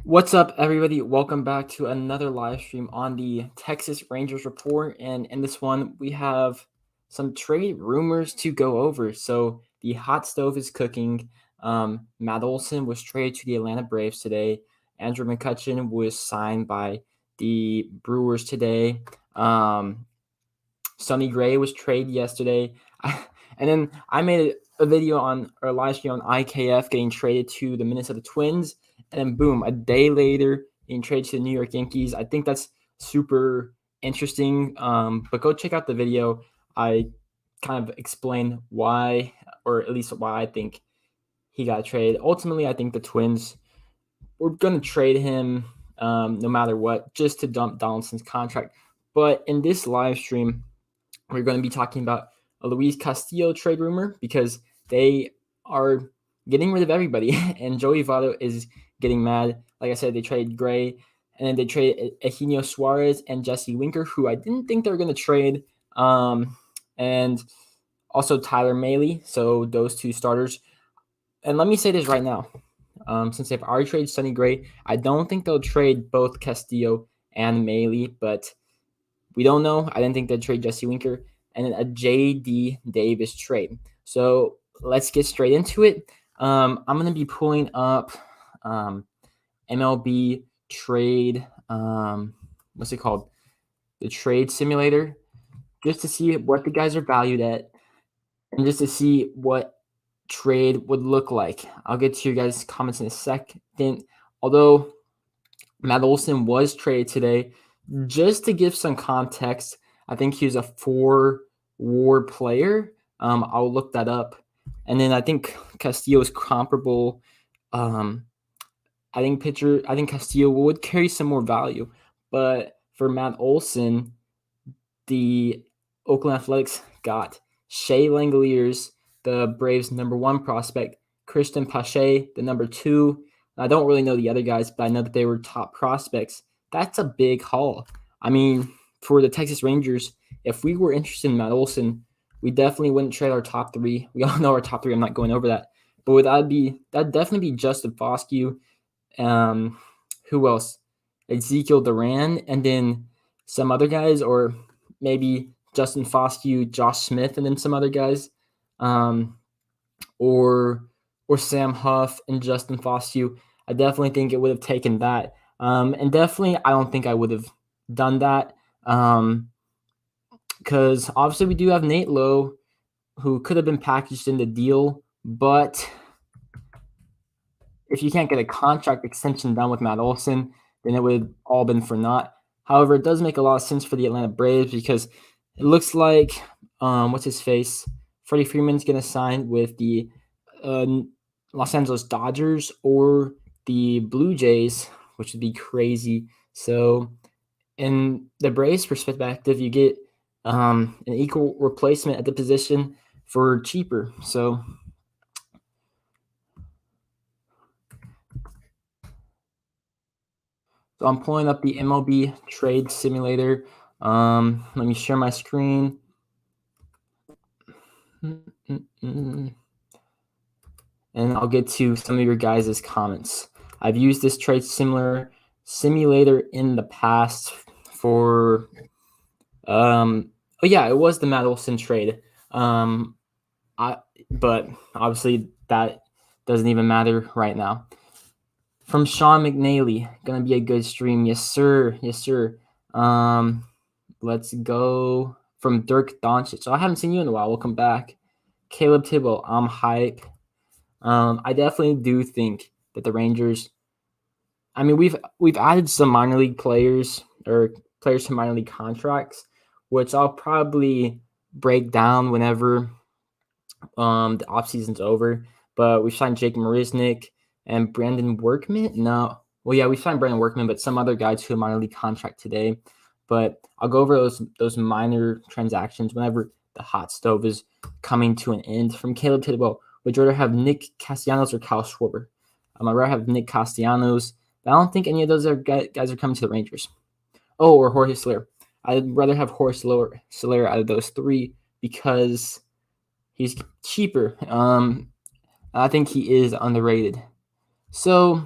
What's up, everybody? Welcome back to another live stream on the Texas Rangers Report. And in this one, we have some trade rumors to go over. So the hot stove is cooking. Matt Olson was traded to the Atlanta Braves today. Andrew McCutchen was signed by the Brewers today. Sonny Gray was traded yesterday. And then I made a video on or live stream on IKF getting traded to the Minnesota Twins. And then boom, a day later, being traded to the New York Yankees. I think that's super interesting. But go check out the video. I kind of explain why, or at least why I think he got traded. Ultimately, I think the Twins were going to trade him no matter what, just to dump Donaldson's contract. But in this live stream, we're going to be talking about a Luis Castillo trade rumor because they are getting rid of everybody, and Joey Votto is getting mad. Like I said, they traded Gray, and then they traded Eugenio Suarez and Jesse Winker, who I didn't think they were going to trade, and also Tyler Mahle. So those two starters. And let me say this right now. Since they've already traded Sonny Gray, I don't think they'll trade both Castillo and Mahle, but we don't know. I didn't think they'd trade Jesse Winker. And then a J.D. Davis trade. So let's get straight into it. I'm going to be pulling up MLB Trade, what's it called? The Trade Simulator, just to see what the guys are valued at and just to see what trade would look like. I'll get to your guys' comments in a second. Although Matt Olson was traded today, just to give some context, I think he was a 4-WAR player. I'll look that up. And then I think Castillo is comparable. I think Castillo would carry some more value. But for Matt Olson, the Oakland Athletics got Shea Langoliers, the Braves' #1 prospect, Christian Pache, the #2. I don't really know the other guys, but I know that they were top prospects. That's a big haul. I mean, for the Texas Rangers, if we were interested in Matt Olson, we definitely wouldn't trade our top three. We all know our top three. I'm not going over that. But that'd definitely be Justin Foscue. Who else? Ezekiel Duran, and then some other guys, or maybe Justin Foscue, Josh Smith, and then some other guys. Or Sam Huff and Justin Foscue. I definitely think it would have taken that. And definitely, I don't think I would have done that. Because obviously we do have Nate Lowe, who could have been packaged in the deal, but if you can't get a contract extension done with Matt Olson, then it would have all been for naught. However, it does make a lot of sense for the Atlanta Braves because it looks like what's his face? Freddie Freeman's going to sign with the Los Angeles Dodgers or the Blue Jays, which would be crazy. So, in the Braves' perspective, you get an equal replacement at the position for cheaper. So, I'm pulling up the MLB Trade Simulator. Let me share my screen. And I'll get to some of your guys' comments. I've used this trade simulator in the past for it was the Matt Olson trade. But obviously that doesn't even matter right now. From Sean McNally, gonna be a good stream. Yes, sir. Yes, sir. Let's go from Dirk Doncic. So I haven't seen you in a while. Welcome back. Caleb Tibble, I'm hype. I definitely do think that the Rangers. I mean, we've added some minor league players or players to minor league contracts, which I'll probably break down whenever the offseason's over. But we've signed Jake Marisnick and Brandon Workman. No, well, yeah, we signed Brandon Workman, but some other guys to a minor league contract today. But I'll go over those minor transactions whenever the hot stove is coming to an end. From Caleb Tidwell, would you rather have Nick Castellanos or Kyle Schwarber? I'd rather have Nick Castellanos, but I don't think any of those guys are coming to the Rangers. Oh, or Jorge Soler. I'd rather have Jorge Soler out of those three because he's cheaper. I think he is underrated. So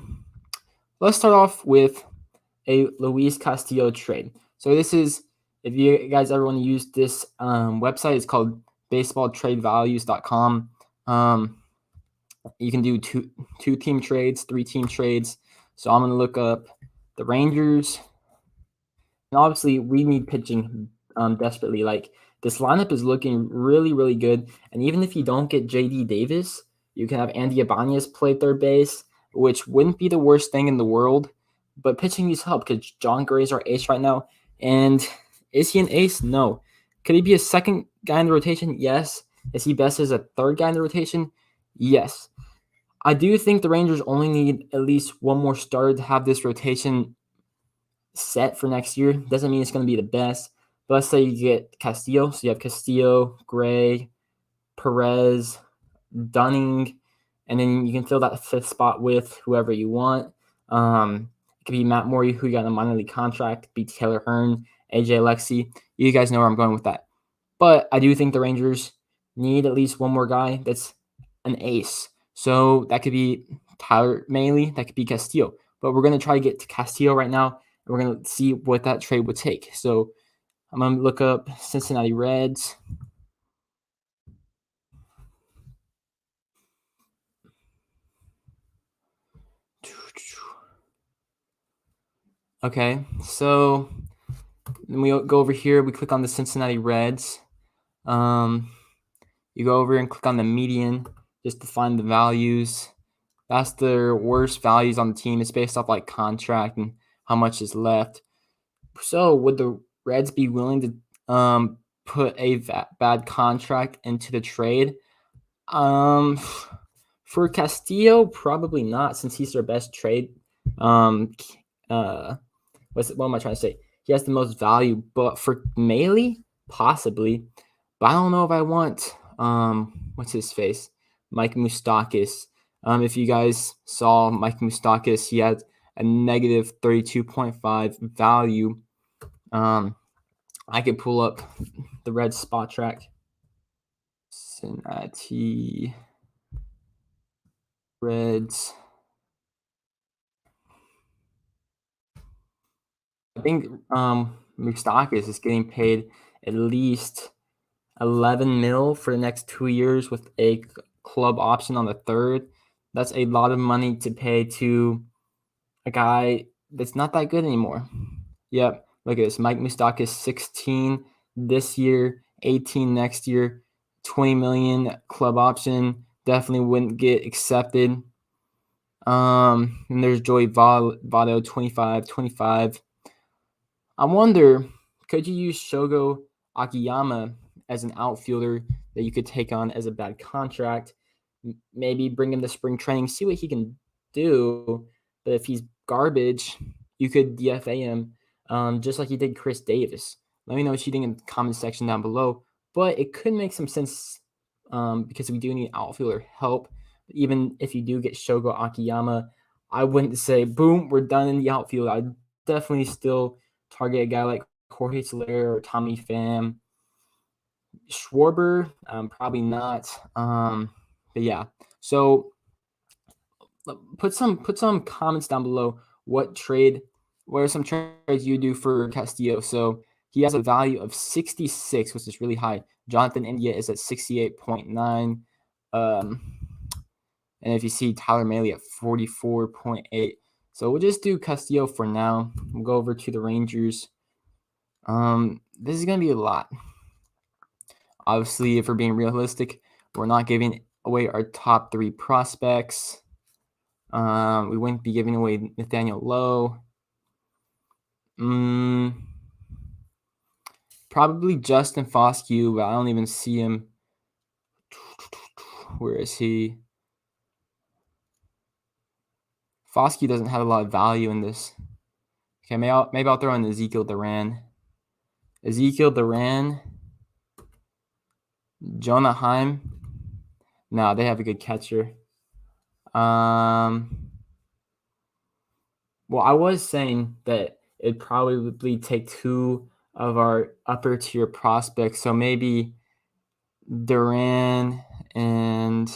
Let's start off with a Luis Castillo trade. So this is, if you guys ever want to use this website, it's called baseballtradevalues.com. You can do two team trades, 3-team trades. So I'm going to look up the Rangers. And obviously, we need pitching desperately. Like, this lineup is looking really, really good. And even if you don't get J.D. Davis, you can have Andy Ibanez play third base, which wouldn't be the worst thing in the world. But pitching needs help because John Gray's our ace right now. And is he an ace? No. Could he be a second guy in the rotation? Yes. Is he best as a third guy in the rotation? Yes. I do think the Rangers only need at least one more starter to have this rotation set for next year. Doesn't mean it's going to be the best. But let's say you get Castillo. So you have Castillo, Gray, Perez, Dunning, and then you can fill that fifth spot with whoever you want. It could be Matt Morey, who got a minor league contract. It could be Taylor Hearn, AJ Alexi. You guys know where I'm going with that. But I do think the Rangers need at least one more guy that's an ace. So that could be Tyler Mahle. That could be Castillo. But we're going to try to get to Castillo right now. And we're going to see what that trade would take. So I'm going to look up Cincinnati Reds. Okay, so then we go over here. We click on the Cincinnati Reds. You go over and click on the median just to find the values. That's their worst values on the team. It's based off like contract and how much is left. So would the Reds be willing to put a bad contract into the trade? For Castillo, probably not, since he's their best trade. What am I trying to say? He has the most value, but for Mahle, possibly. But I don't know if I want what's his face? Mike Moustakas. If you guys saw Mike Moustakas, he had a negative 32.5 value. I could pull up the red spot track. Cincinnati Reds. I think Moustakas is getting paid at least 11 mil for the next 2 years with a club option on the third. That's a lot of money to pay to a guy that's not that good anymore. Yep, look at this. Mike Moustakas 16 this year, 18 next year, 20 million club option. Definitely wouldn't get accepted. And there's Joey Votto 25. I wonder, could you use Shogo Akiyama as an outfielder that you could take on as a bad contract? Maybe bring him to spring training, see what he can do. But if he's garbage, you could DFA him, just like you did Chris Davis. Let me know what you think in the comment section down below. But it could make some sense because we do need outfielder help. Even if you do get Shogo Akiyama, I wouldn't say, boom, we're done in the outfield. I'd definitely still target a guy like Jorge Soler or Tommy Pham. Schwarber, probably not. But yeah, so put some comments down below. What are some trades you do for Castillo? So he has a value of 66, which is really high. Jonathan India is at 68.9. And if you see Tyler Mahle at 44.8. So we'll just do Castillo for now. We'll go over to the Rangers. This is going to be a lot. Obviously, if we're being realistic, we're not giving away our top 3 prospects. We wouldn't be giving away Nathaniel Lowe. Probably Justin Foscue, but I don't even see him. Where is he? Foscue doesn't have a lot of value in this. Okay, maybe I'll throw in Ezekiel Duran. Jonah Heim. No, they have a good catcher. Well, I was saying that it'd probably take 2 of our upper tier prospects. So maybe Duran and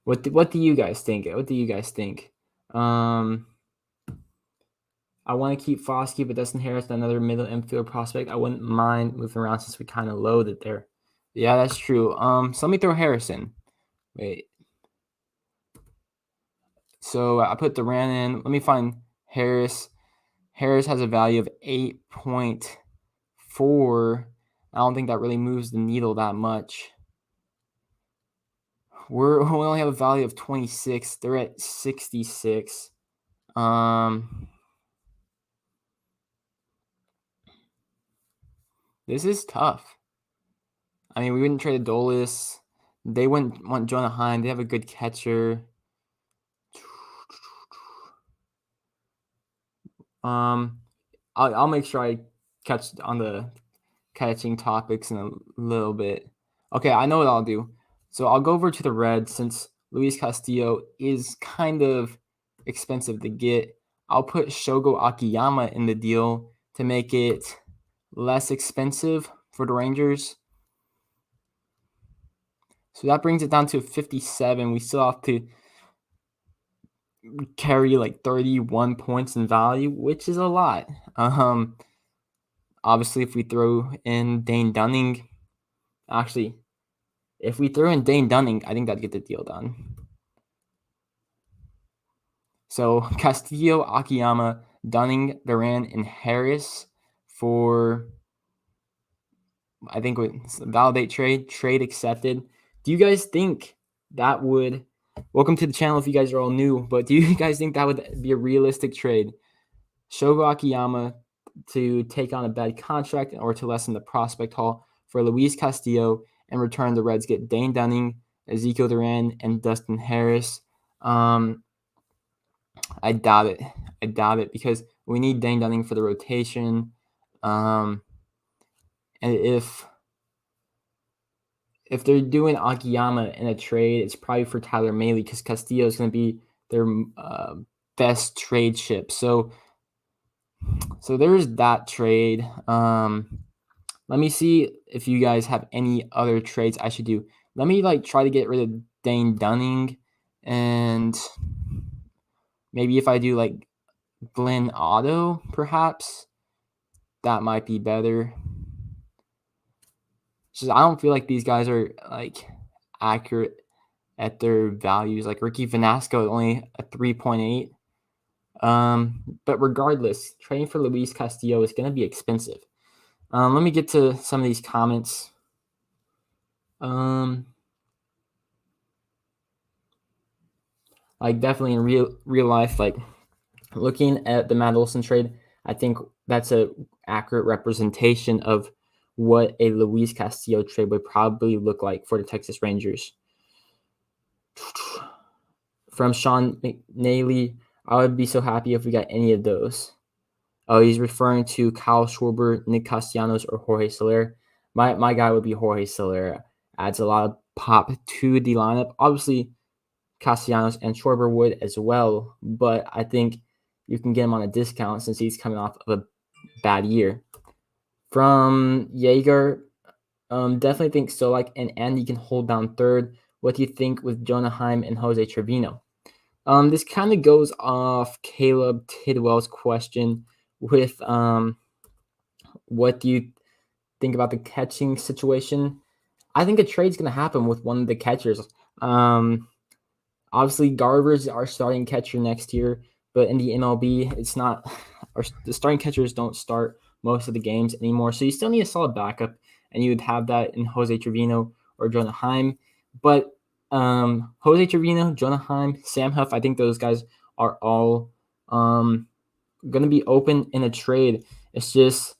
What do you guys think? What do you guys think? I want to keep Foskey, but Dustin Harris, another middle infield prospect. I wouldn't mind moving around since we kind of loaded there. Yeah, that's true. So let me throw Harrison. Wait. So I put Duran in. Let me find Harris. Harris has a value of 8.4. I don't think that really moves the needle that much. We only have a value of 26. They're at 66. This is tough. I mean, we wouldn't trade Adolis. They wouldn't want Jonah Heim. They have a good catcher. I'll make sure I catch on the catching topics in a little bit. Okay, I know what I'll do. So I'll go over to the Reds since Luis Castillo is kind of expensive to get. I'll put Shogo Akiyama in the deal to make it less expensive for the Rangers. So that brings it down to 57. We still have to carry like 31 points in value, which is a lot. Obviously, if we throw in Dane Dunning, actually, if we throw in Dane Dunning, I think that'd get the deal done. So Castillo, Akiyama, Dunning, Duran, and Harris for, I think, validate trade accepted. Do you guys think that would, welcome to the channel if you guys are all new, but do you guys think that would be a realistic trade? Shogo Akiyama to take on a bad contract or to lessen the prospect haul for Luis Castillo, and return the Reds get Dane Dunning, Ezekiel Duran, and Dustin Harris. I doubt it. I doubt it because we need Dane Dunning for the rotation. And if they're doing Akiyama in a trade, it's probably for Tyler Mahle because Castillo is going to be their best trade chip. So there's that trade. Let me see if you guys have any other trades I should do. Let me try to get rid of Dane Dunning, and maybe if I do Glenn Otto, perhaps that might be better. Just I don't feel like these guys are accurate at their values. Like Ricky Vanasco only a 3.8. But regardless, trading for Luis Castillo is going to be expensive. Let me get to some of these comments. Definitely in real life, looking at the Matt Olson trade, I think that's a accurate representation of what a Luis Castillo trade would probably look like for the Texas Rangers. From Sean McNally, I would be so happy if we got any of those. Oh, he's referring to Kyle Schwarber, Nick Castellanos, or Jorge Soler. My guy would be Jorge Soler. Adds a lot of pop to the lineup. Obviously, Castellanos and Schwarber would as well, but I think you can get him on a discount since he's coming off of a bad year. From Jaeger, definitely think Solak and Andy can hold down third. What do you think with Jonah Heim and Jose Trevino? This kind of goes off Caleb Tidwell's question with what do you think about the catching situation? I think a trade's going to happen with one of the catchers. Obviously, Garver's our starting catcher next year, but in the MLB, it's not. The starting catchers don't start most of the games anymore, so you still need a solid backup, and you would have that in Jose Trevino or Jonah Heim. But Jose Trevino, Jonah Heim, Sam Huff, I think those guys are all going to be open in a trade. It's just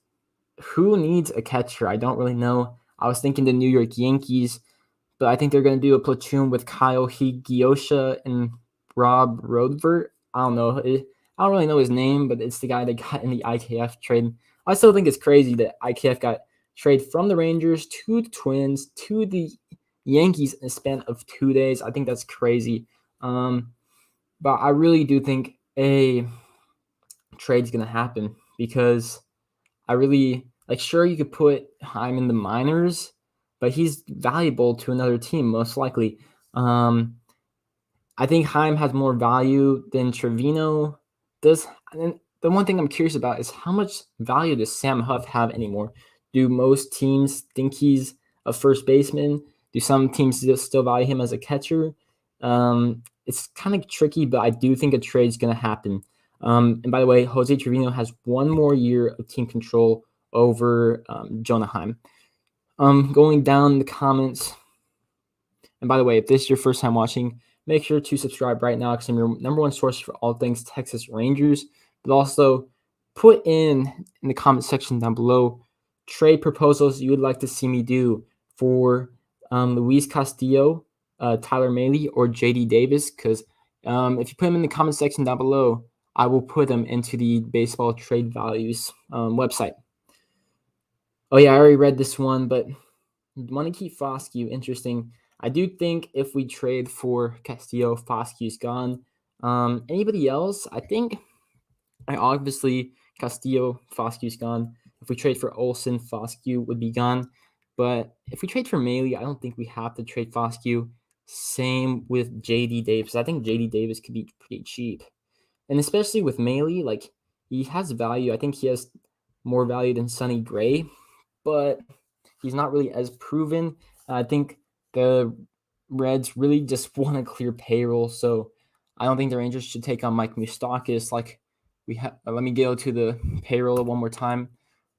who needs a catcher? I don't really know. I was thinking the New York Yankees, but I think they're going to do a platoon with Kyle Higgyosha and Rob Rodvert. I don't know. I don't really know his name, but it's the guy that got in the IKF trade. I still think it's crazy that IKF got traded from the Rangers to the Twins to the Yankees in a span of 2 days. I think that's crazy. But I really do think a trade's going to happen because I really sure you could put Heim in the minors, but he's valuable to another team most likely. I think Heim has more value than Trevino does. And the one thing I'm curious about is how much value does Sam Huff have anymore? Do most teams think he's a first baseman? Do some teams still value him as a catcher? It's kind of tricky, but I do think a trade's going to happen. And by the way, Jose Trevino has one more year of team control over Jonah Heim. Going down the comments, and by the way, if this is your first time watching, make sure to subscribe right now because I'm your number one source for all things Texas Rangers. But also put in the comment section down below trade proposals you would like to see me do for Luis Castillo, Tyler Mahle, or JD Davis. Because if you put them in the comment section down below, I will put them into the baseball trade values website. Oh yeah, I already read this one, but want to keep Foscue. Interesting. I do think if we trade for Castillo, Foscue's gone. Anybody else? I think obviously Castillo, Foscue's gone. If we trade for Olsen, Foscue would be gone. But if we trade for Mahle, I don't think we have to trade Foscue. Same with JD Davis. I think JD Davis could be pretty cheap. And especially with Mahle, like he has value. I think he has more value than Sonny Gray, but he's not really as proven. I think the Reds really just want to clear payroll, so I don't think the Rangers should take on Mike Moustakas. Like we have, let me go to the payroll one more time.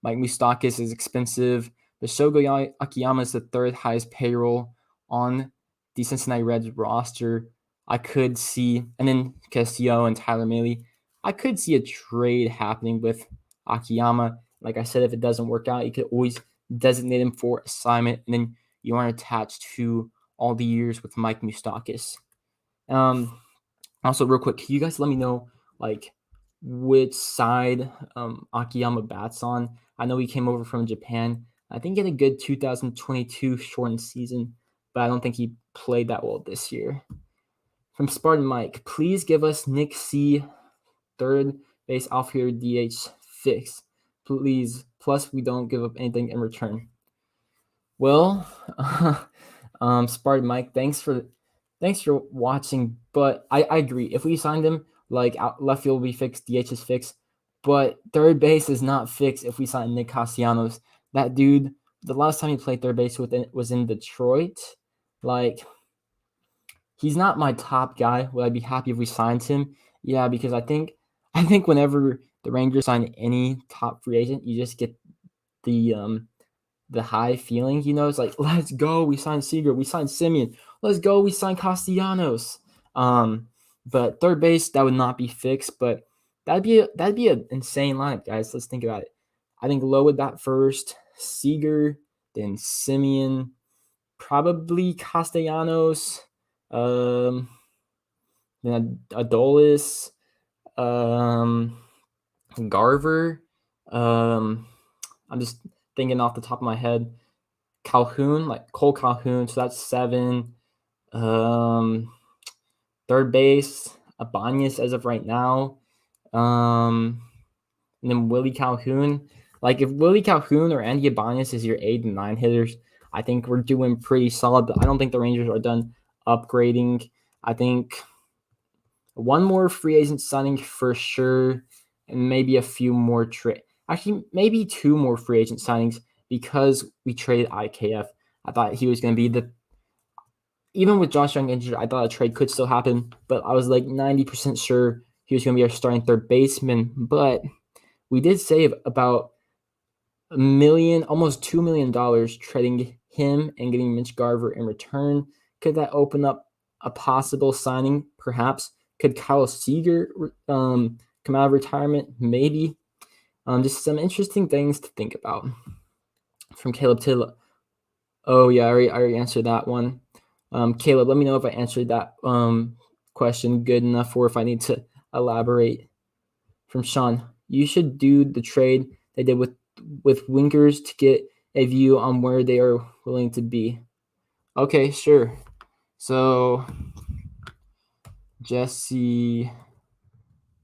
Mike Moustakas is expensive. The Shogo Akiyama is the third highest payroll on the Cincinnati Reds roster. I could see, and then Castillo and Tyler Mahle. I could see a trade happening with Akiyama. Like I said, if it doesn't work out, you could always designate him for assignment, and then you aren't attached to all the years with Mike Moustakas. Also, real quick, can you guys let me know like which side Akiyama bats on? I know he came over from Japan. I think he had a good 2022 shortened season, but I don't think he played that well this year. From Spartan Mike, please give us Nick C. third base outfielder DH fix, please. Plus, we don't give up anything in return. Well, Spartan Mike, thanks for watching. But I agree. If we signed him, like left field will be fixed, DH is fixed, but third base is not fixed if we sign Nick Castellanos. That dude, the last time he played third base was in Detroit. Like, he's not my top guy. Would I be happy if we signed him? Yeah, because I think whenever the Rangers sign any top free agent, you just get the high feeling, it's like, let's go, we signed Seager, we signed Simeon, let's go, we signed Castellanos. But third base, that would not be fixed, but that'd be an insane lineup, guys. Let's think about it. I think Lowe would bat first, Seager, then Simeon, probably Castellanos, then Adolis, Garver. I'm just thinking off the top of my head. Calhoun, like Cole Calhoun, so that's 7. Third base, Ibanez as of right now. And then Willie Calhoun. Like if Willie Calhoun or Andy Ibanez is your 8 and 9 hitters, I think we're doing pretty solid. But I don't think the Rangers are done upgrading. I think one more free agent signing for sure, and maybe a few more trade. Actually, maybe 2 more free agent signings because we traded IKF. I thought he was going to be even with Josh Young injured, I thought a trade could still happen, but I was like 90% sure he was going to be our starting third baseman. But we did save about $1 million, almost $2 million trading him and getting Mitch Garver in return. Could that open up a possible signing? Perhaps. Could Kyle Seager come out of retirement? Maybe. Just some interesting things to think about. From Caleb Tilla. Oh yeah, I already answered that one. Caleb, let me know if I answered that question good enough or if I need to elaborate. From Sean, you should do the trade they did with Winkers to get a view on where they are willing to be. Okay, sure. So Jesse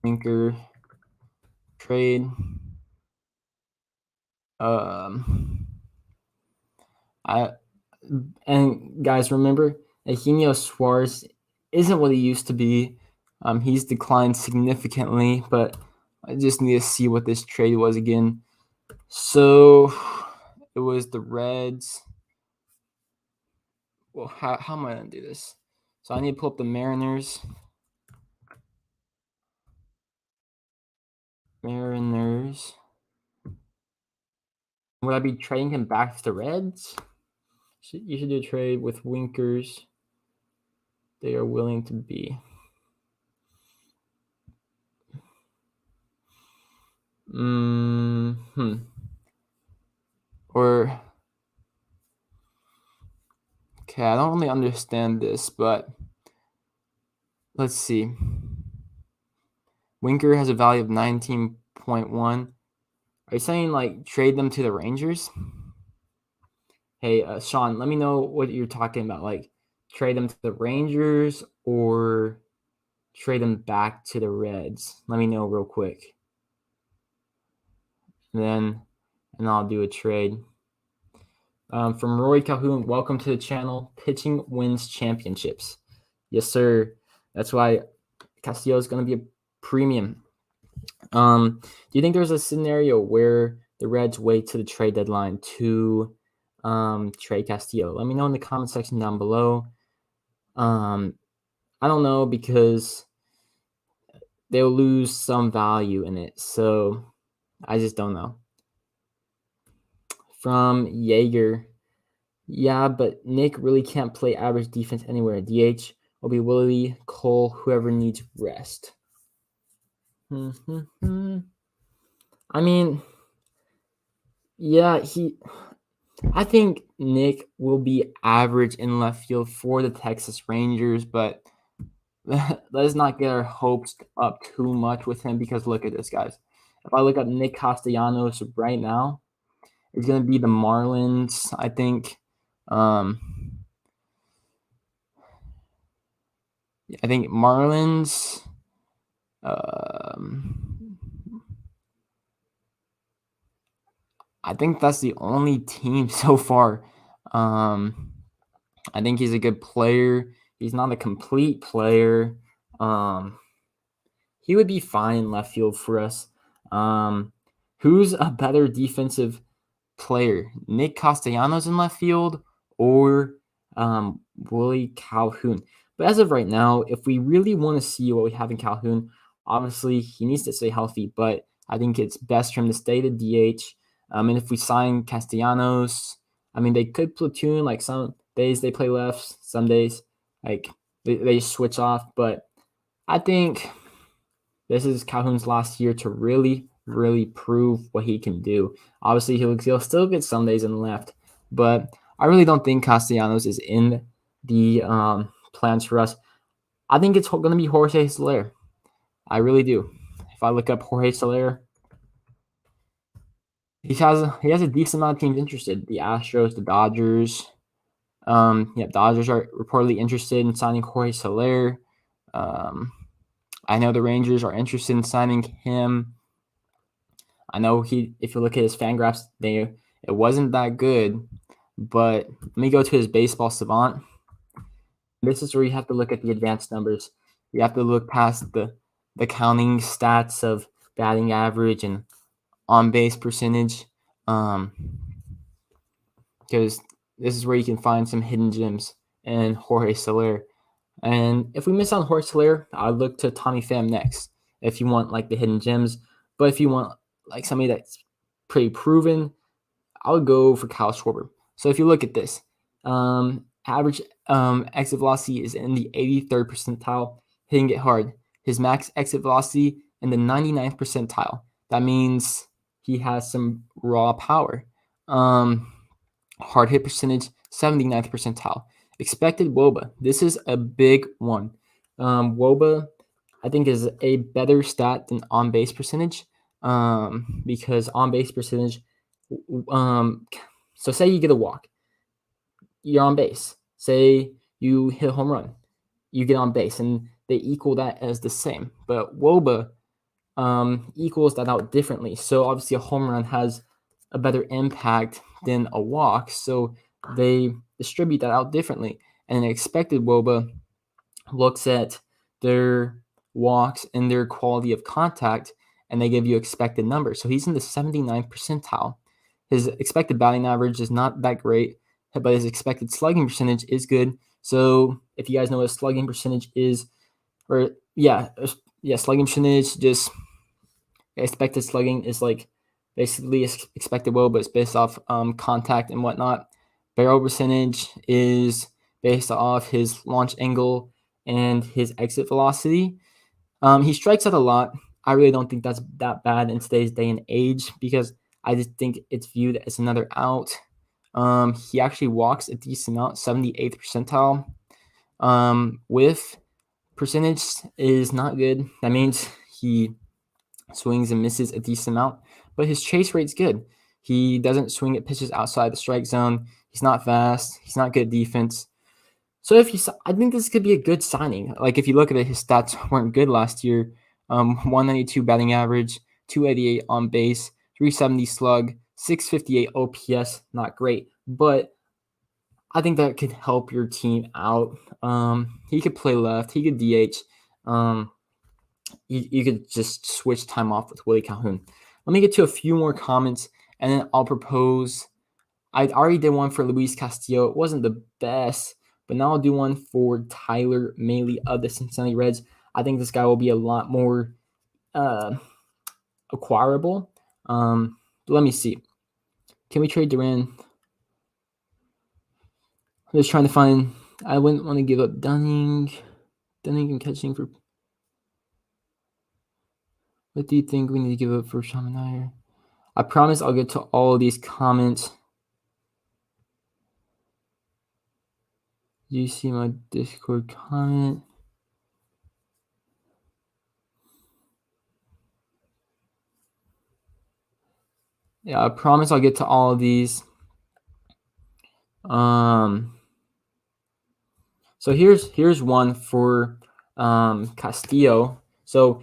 Winker trade. And guys, remember, Eugenio Suarez isn't what he used to be. He's declined significantly, but I just need to see what this trade was again. So it was the Reds. Well, how am I going to do this? So I need to pull up the Mariners. Would I be trading him back to the Reds? You should do a trade with Winkers. They are willing to be. Or okay, I don't really understand this, but let's see. Winker has a value of 19.1. Are you saying like trade them to the Rangers? Hey, Sean, let me know what you're talking about. Like trade them to the Rangers or trade them back to the Reds. Let me know real quick. And I'll do a trade. From Roy Calhoun, welcome to the channel. Pitching wins championships. Yes, sir. That's why Castillo is going to be a premium. Do you think there's a scenario where the Reds wait to the trade deadline to trade Castillo? Let me know in the comment section down below. I don't know because they'll lose some value in it. So I just don't know. From Jaeger. Yeah, but Nick really can't play average defense anywhere. DH will be Willie, Cole, whoever needs rest. I mean, yeah, I think Nick will be average in left field for the Texas Rangers, but let's not get our hopes up too much with him because look at this, guys. If I look up Nick Castellanos right now, it's going to be the Marlins, I think. I think Marlins. I think that's the only team so far. I think he's a good player. He's not a complete player. He would be fine in left field for us. Who's a better defensive player, Nick Castellanos in left field or Willie Calhoun? But as of right now, if we really want to see what we have in Calhoun, obviously he needs to stay healthy, but I think it's best for him to stay the DH. And if we sign Castellanos, I mean, they could platoon, like some days they play left, some days like they switch off. But I think this is Calhoun's last year to really prove what he can do. Obviously, he'll still get some days in left, but I really don't think Castellanos is in the plans for us. I think it's going to be Jorge Soler. I really do. If I look up Jorge Soler, he has a decent amount of teams interested. The Astros, the Dodgers. Dodgers are reportedly interested in signing Jorge Soler. I know the Rangers are interested in signing him. I know if you look at his Fangraphs, it wasn't that good. But let me go to his Baseball Savant. This is where you have to look at the advanced numbers. You have to look past the counting stats of batting average and on-base percentage, because this is where you can find some hidden gems in Jorge Soler. And if we miss on Jorge Soler, I'll look to Tommy Pham next if you want like the hidden gems. But if you want like somebody that's pretty proven, I would go for Kyle Schwarber. So if you look at this, average exit velocity is in the 83rd percentile, hitting it hard. His max exit velocity in the 99th percentile. That means he has some raw power. Hard hit percentage, 79th percentile. Expected WOBA. This is a big one. WOBA, I think, is a better stat than on-base percentage, because on-base percentage, so say you get a walk, you're on base. Say you hit a home run, you get on base, and they equal that as the same. But WOBA equals that out differently. So obviously a home run has a better impact than a walk. So they distribute that out differently. And an expected WOBA looks at their walks and their quality of contact, and they give you expected numbers. So he's in the 79th percentile. His expected batting average is not that great, but his expected slugging percentage is good. So if you guys know what slugging percentage is, or slugging percentage, just expected slugging is like basically expected WOBA, but it's based off contact and whatnot. Barrel percentage is based off his launch angle and his exit velocity. He strikes out a lot. I really don't think that's that bad in today's day and age because I just think it's viewed as another out. He actually walks a decent amount, 78th percentile. With percentage is not good. That means he swings and misses a decent amount, but his chase rate's good. He doesn't swing at pitches outside the strike zone. He's not fast. He's not good defense. So I think this could be a good signing. Like if you look at it, his stats weren't good last year. 192 batting average, 288 on base, 370 slug, 658 OPS. Not great, but I think that could help your team out. He could play left. He could DH. You could just switch time off with Willie Calhoun. Let me get to a few more comments, and then I'll propose. I already did one for Luis Castillo. It wasn't the best, but now I'll do one for Tyler Mahle of the Cincinnati Reds. I think this guy will be a lot more acquirable. Let me see. Can we trade Duran? I'm just trying to find. I wouldn't want to give up Dunning and catching for. What do you think we need to give up for Shaman Nair? I promise I'll get to all of these comments. Do you see my Discord comment? Yeah, I promise I'll get to all of these. So here's one for Castillo. So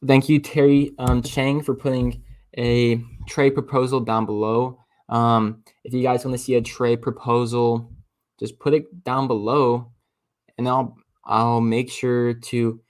thank you, Terry Chang, for putting a trade proposal down below. If you guys want to see a trade proposal, just put it down below, and I'll make sure to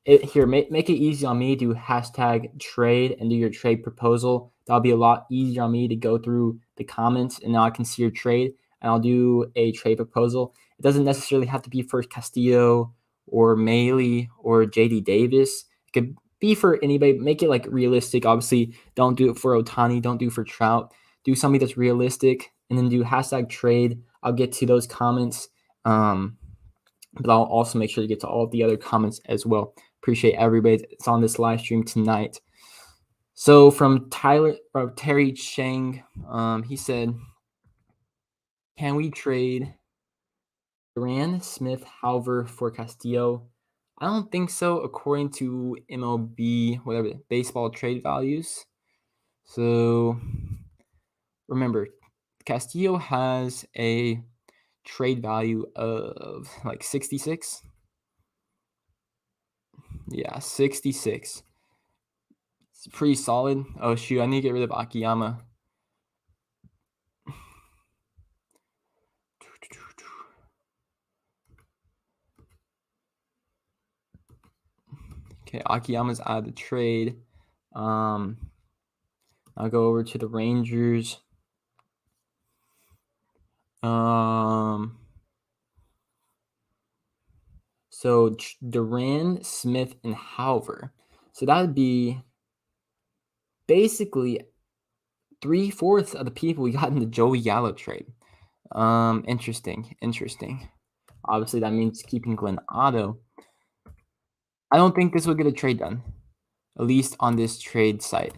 make it easy on me. Do hashtag trade and do your trade proposal. That'll be a lot easier on me to go through the comments, and now I can see your trade, and I'll do a trade proposal. It doesn't necessarily have to be for Castillo or Mahle or JD Davis. It could be for anybody. Make it like realistic. Obviously, don't do it for Ohtani. Don't do it for Trout. Do something that's realistic, and then do hashtag trade. I'll get to those comments. But I'll also make sure to get to all of the other comments as well. Appreciate everybody that's on this live stream tonight. So from Terry Chang, he said, can we trade Duran Smith Halver for Castillo? I don't think so, according to MLB, whatever, baseball trade values. So remember, Castillo has a trade value of like 66. Yeah, 66. It's pretty solid. Oh, shoot. I need to get rid of Akiyama. Okay, Akiyama's out of the trade. I'll go over to the Rangers. So Duran, Smith, and Halver. So that would be basically 3/4 of the people we got in the Joey Gallo trade. Interesting. Obviously, that means keeping Glenn Otto. I don't think this will get a trade done, at least on this trade site.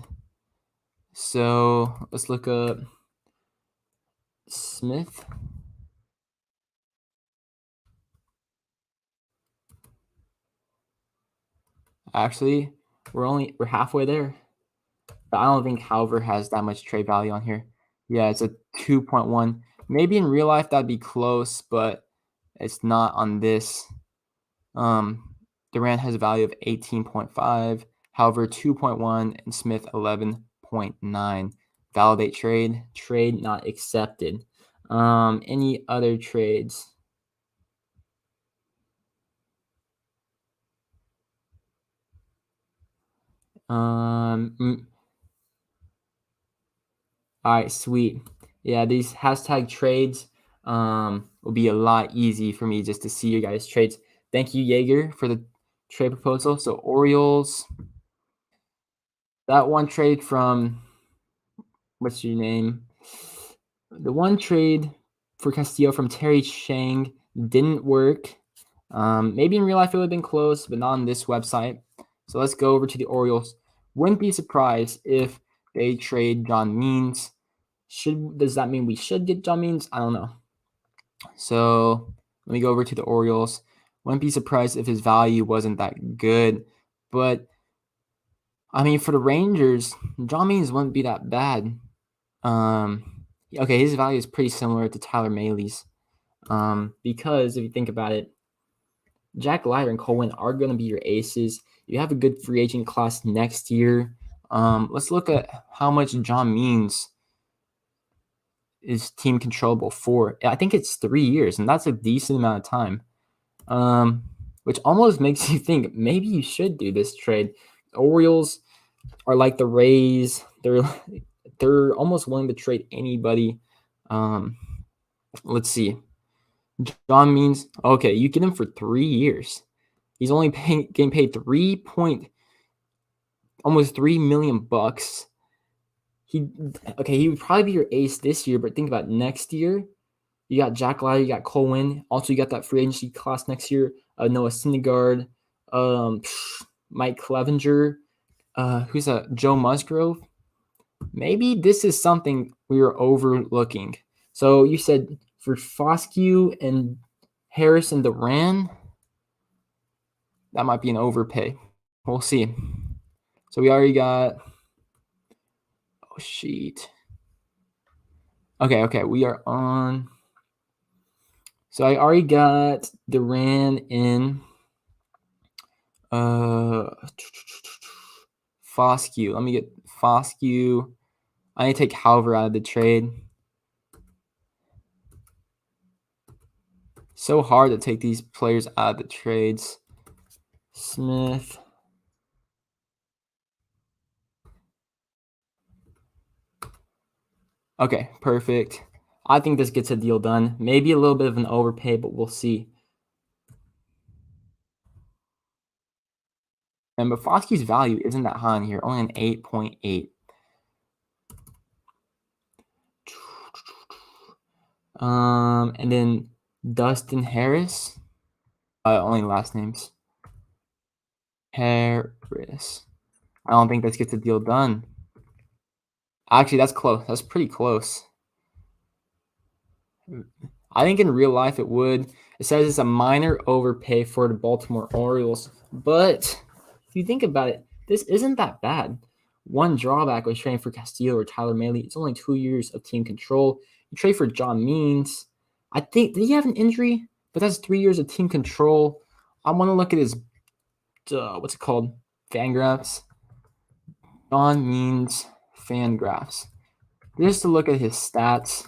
So let's look up Smith. Actually, we're halfway there. But I don't think Halver has that much trade value on here. Yeah, it's a 2.1. Maybe in real life that'd be close, but it's not on this. Durant has a value of 18.5, Halver 2.1, and Smith 11.9. Validate trade. Trade not accepted. Any other trades? All right, sweet. Yeah, these hashtag trades will be a lot easy for me just to see your guys' trades. Thank you, Jaeger, for the trade proposal. So Orioles, that one trade from what's your name? The one trade for Castillo from Terry Chang didn't work. Maybe in real life it would have been close, but not on this website. So let's go over to the Orioles. Wouldn't be surprised if they trade John Means. Does that mean we should get John Means? I don't know. So let me go over to the Orioles. Wouldn't be surprised if his value wasn't that good. But I mean, for the Rangers, John Means wouldn't be that bad. Okay, his value is pretty similar to Tyler Mahle's. Because if you think about it, Jack Leiter and Cohen are going to be your aces. You have a good free agent class next year. Let's look at how much John Means is team controllable for. I think it's 3 years, and that's a decent amount of time. Which almost makes you think maybe you should do this trade. Orioles are like the Rays. They're almost willing to trade anybody. Let's see. John Means, okay, you get him for 3 years. He's only getting paid almost $3 million. He would probably be your ace this year, but think about next year. You got Jack Leiter, you got Cohen. Also, you got that free agency class next year. Noah Syndergaard, Mike Clevenger. Who's that? Joe Musgrove. Maybe this is something we were overlooking. So you said for Foscue and Harris and Duran, that might be an overpay. We'll see. So we already got. Oh, sheet. Okay. We are on. So I already got Duran in. Foscue. Let me get Foscue. I need to take Halver out of the trade. So hard to take these players out of the trades. Smith. Okay, perfect. I think this gets a deal done. Maybe a little bit of an overpay, but we'll see. And but Foscue's value isn't that high in here, only an 8.8. And then Dustin Harris. Only last names. Harris. I don't think this gets a deal done. Actually, that's close. That's pretty close. I think in real life it would. It says it's a minor overpay for the Baltimore Orioles. But if you think about it, this isn't that bad. One drawback was trading for Castillo or Tyler Mahle. It's only 2 years of team control. You trade for John Means. I think, did he have an injury? But that's 3 years of team control. I want to look at his, what's it called? Fangraphs. John Means Fangraphs. Just to look at his stats.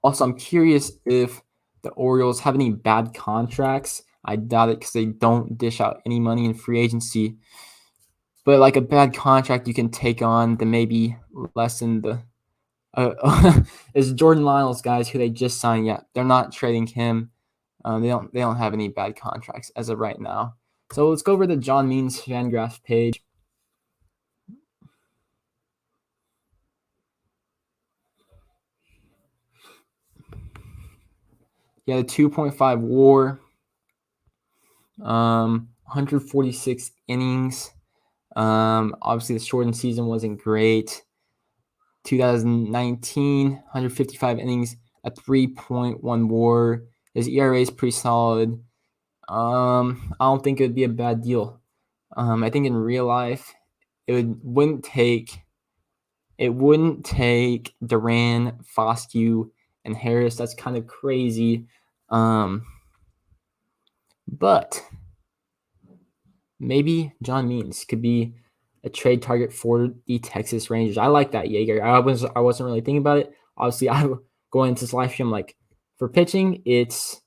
Also, I'm curious if the Orioles have any bad contracts. I doubt it because they don't dish out any money in free agency. But like a bad contract you can take on that maybe lessen the is Jordan Lyles, guys, who they just signed yet. They're not trading him. They don't have any bad contracts as of right now. So let's go over the John Means Fangraphs page. He had a 2.5 WAR, 146 innings. Obviously, the shortened season wasn't great. 2019, 155 innings, a 3.1 WAR. His ERA is pretty solid. I don't think it would be a bad deal. I think in real life, wouldn't take Duran, Foscue, and Harris. That's kind of crazy. But maybe John Means could be a trade target for the Texas Rangers. I like that, Jaeger. I wasn't really thinking about it. Obviously, I'm going into this live stream like for pitching, it's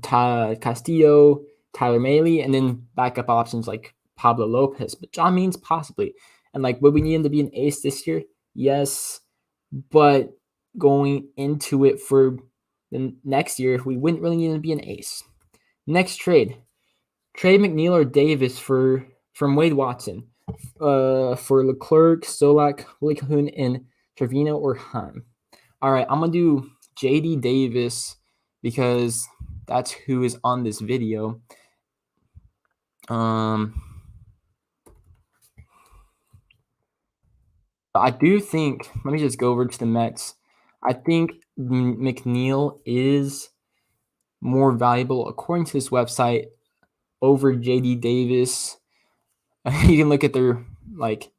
Castillo, Tyler Mahle, and then backup options like Pablo Lopez, but John Means possibly. And like, would we need him to be an ace this year? Yes, but going into it for the next year, we wouldn't really need him to be an ace. Next trade McNeil or Davis from Wade Watson, for Leclerc, Solak, Willie Calhoun, and Trevino or Heim. All right, I'm gonna do JD Davis because that's who is on this video. I do think, let me just go over to the Mets. I think McNeil is more valuable, according to this website, over JD Davis. You can look at their like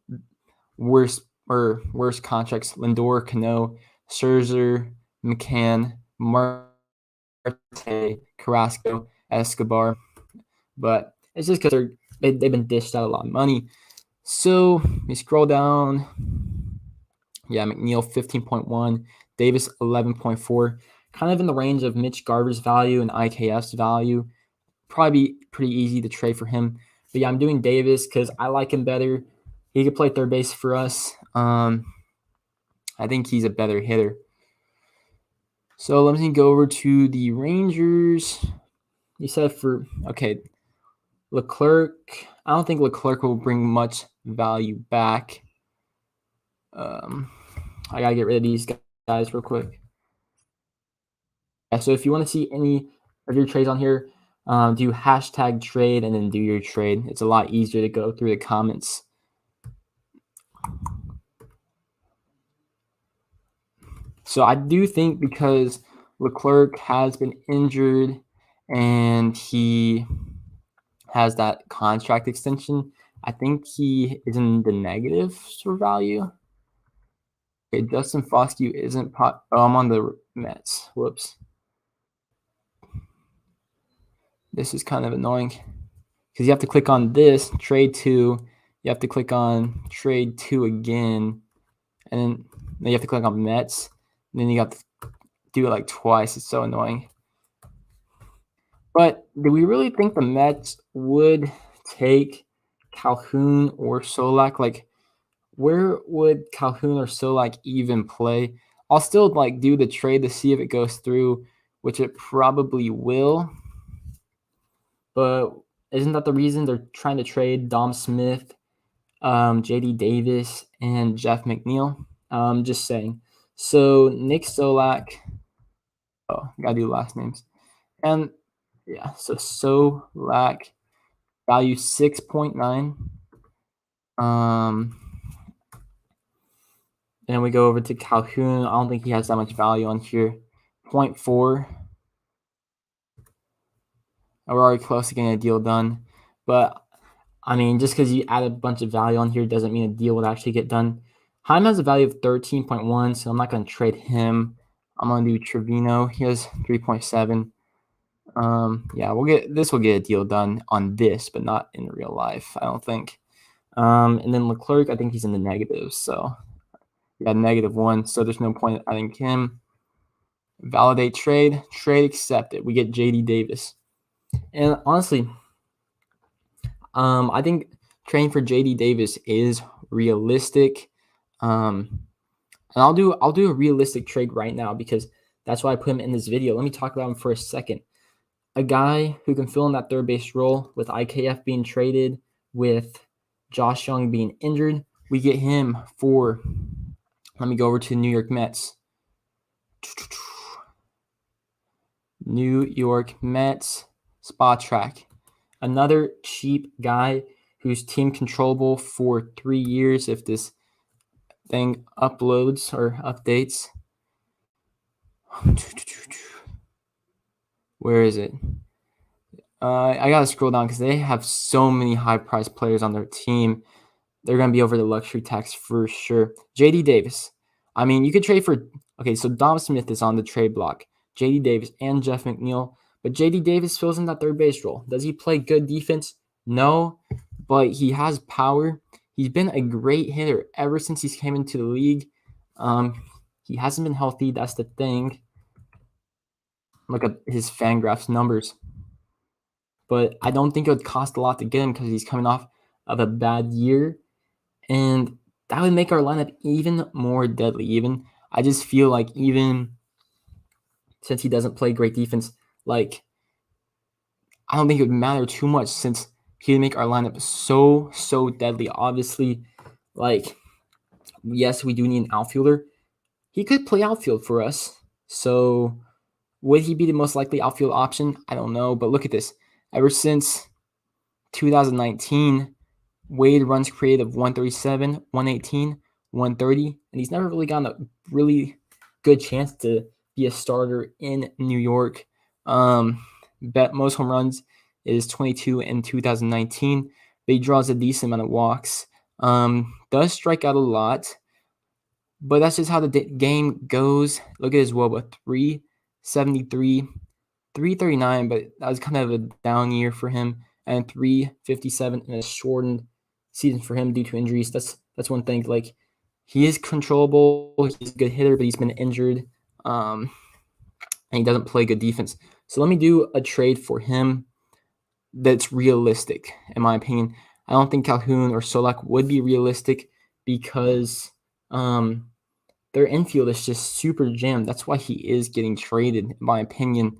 worst contracts: Lindor, Cano, Scherzer, McCann, Marte, Carrasco, Escobar. But it's just because they've been dished out a lot of money. So we scroll down. Yeah, McNeil 15.1, Davis 11.4, kind of in the range of Mitch Garver's value and IKF's value. Probably be pretty easy to trade for him. But yeah, I'm doing Davis because I like him better. He could play third base for us. I think he's a better hitter. So let me go over to the Rangers. You said Leclerc. I don't think Leclerc will bring much value back. I gotta get rid of these guys real quick. Yeah, so if you want to see any of your trades on here, do hashtag trade and then do your trade. It's a lot easier to go through the comments. So I do think because Leclerc has been injured and he has that contract extension, I think he is in the negative for value. Okay, Justin Foscue isn't I'm on the Mets. Whoops. This is kind of annoying because you have to click on this, trade to, you have to click on trade to again, and then you have to click on Mets, and then you have to do it like twice. It's so annoying. But do we really think the Mets would take Calhoun or Solak? Like, where would Calhoun or Solak even play? I'll still like do the trade to see if it goes through, which it probably will. But isn't that the reason they're trying to trade Dom Smith, JD Davis, and Jeff McNeil? Just saying. So Nick Solak. Oh, gotta do last names. And yeah, so Solak value 6.9. Then we go over to Calhoun. I don't think he has that much value on here. 0.4. We're already close to getting a deal done. But, I mean, just because you add a bunch of value on here doesn't mean a deal would actually get done. Heim has a value of 13.1, so I'm not going to trade him. I'm going to do Trevino. He has 3.7. Yeah, will get a deal done on this, but not in real life, I don't think. And then Leclerc, I think he's in the negatives, so yeah, -1. So there's no point adding him. Validate trade accepted. We get JD Davis. And honestly, I think trading for JD Davis is realistic. And I'll do a realistic trade right now because that's why I put him in this video. Let me talk about him for a second. A guy who can fill in that third base role with IKF being traded, with Josh Young being injured. We get him for, let me go over to New York Mets. New York Mets spot track. Another cheap guy who's team controllable for 3 years if this thing uploads or updates. Where is it? I gotta scroll down because they have so many high-priced players on their team. They're gonna be over the luxury tax for sure. JD Davis. I mean, you could trade for. Okay, so Dom Smith is on the trade block. JD Davis and Jeff McNeil. But JD Davis fills in that third base role. Does he play good defense? No, but he has power. He's been a great hitter ever since he's came into the league. He hasn't been healthy. That's the thing. Look at his Fangraphs numbers. But I don't think it would cost a lot to get him because he's coming off of a bad year, and that would make our lineup even more deadly. Even I just feel like even since he doesn't play great defense, like I don't think it would matter too much since he would make our lineup so deadly. Obviously, like yes, we do need an outfielder. He could play outfield for us. So would he be the most likely outfield option? I don't know. But look at this. Ever since 2019, Wade runs creative 137, 118, 130, and he's never really gotten a really good chance to be a starter in New York. Bet most home runs is 22 in 2019, but he draws a decent amount of walks. Does strike out a lot, but that's just how the game goes. Look at his WOBA, 373, 339, but that was kind of a down year for him, and 357 in a shortened season for him due to injuries. That's one thing. Like he is controllable, he's a good hitter, but he's been injured, and he doesn't play good defense. So let me do a trade for him that's realistic, in my opinion. I don't think Calhoun or Solak would be realistic because their infield is just super jammed. That's why he is getting traded, in my opinion.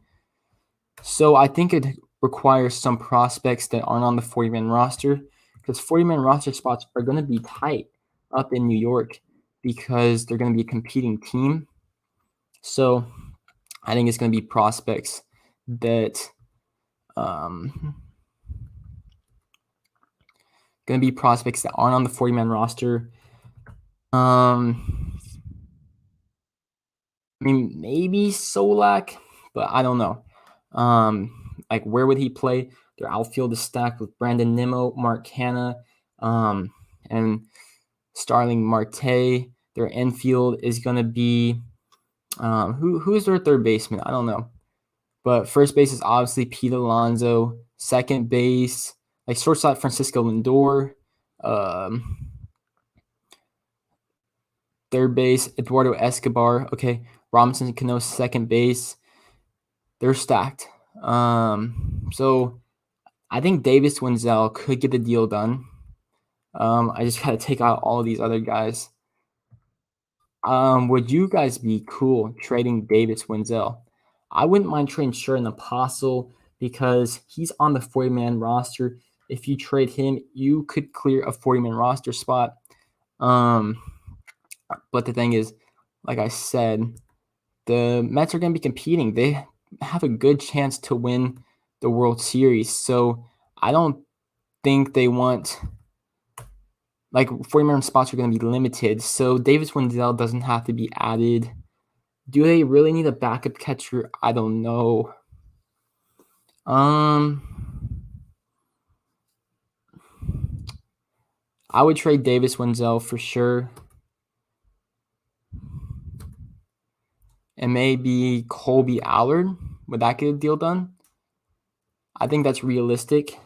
So I think it requires some prospects that aren't on the 40-man roster, because 40-man roster spots are going to be tight up in New York because they're going to be a competing team. So I think it's going to be prospects that aren't on the 40-man roster. I mean, maybe Solak, but I don't know. Like where would he play? Their outfield is stacked with Brandon Nimmo, Mark Hanna, and Starling Marte. Their infield is going to be who's their third baseman? I don't know. But first base is obviously Pete Alonso. Second base, like shortstop, Francisco Lindor. Third base, Eduardo Escobar. Okay, Robinson Cano, second base. They're stacked. So I think Davis Wenzel could get the deal done. I just got to take out all of these other guys. Would you guys be cool trading Davis Wenzel? I wouldn't mind trading Sherman Apostle because he's on the 40-man roster. If you trade him, you could clear a 40-man roster spot. But the thing is, like I said, the Mets are going to be competing. They have a good chance to win the World Series. So I don't think they want, like 40-man spots are going to be limited. So Davis Wenzel doesn't have to be added. Do they really need a backup catcher? I don't know. I would trade Davis Wenzel for sure. And maybe Colby Allard. Would that get a deal done? I think that's realistic.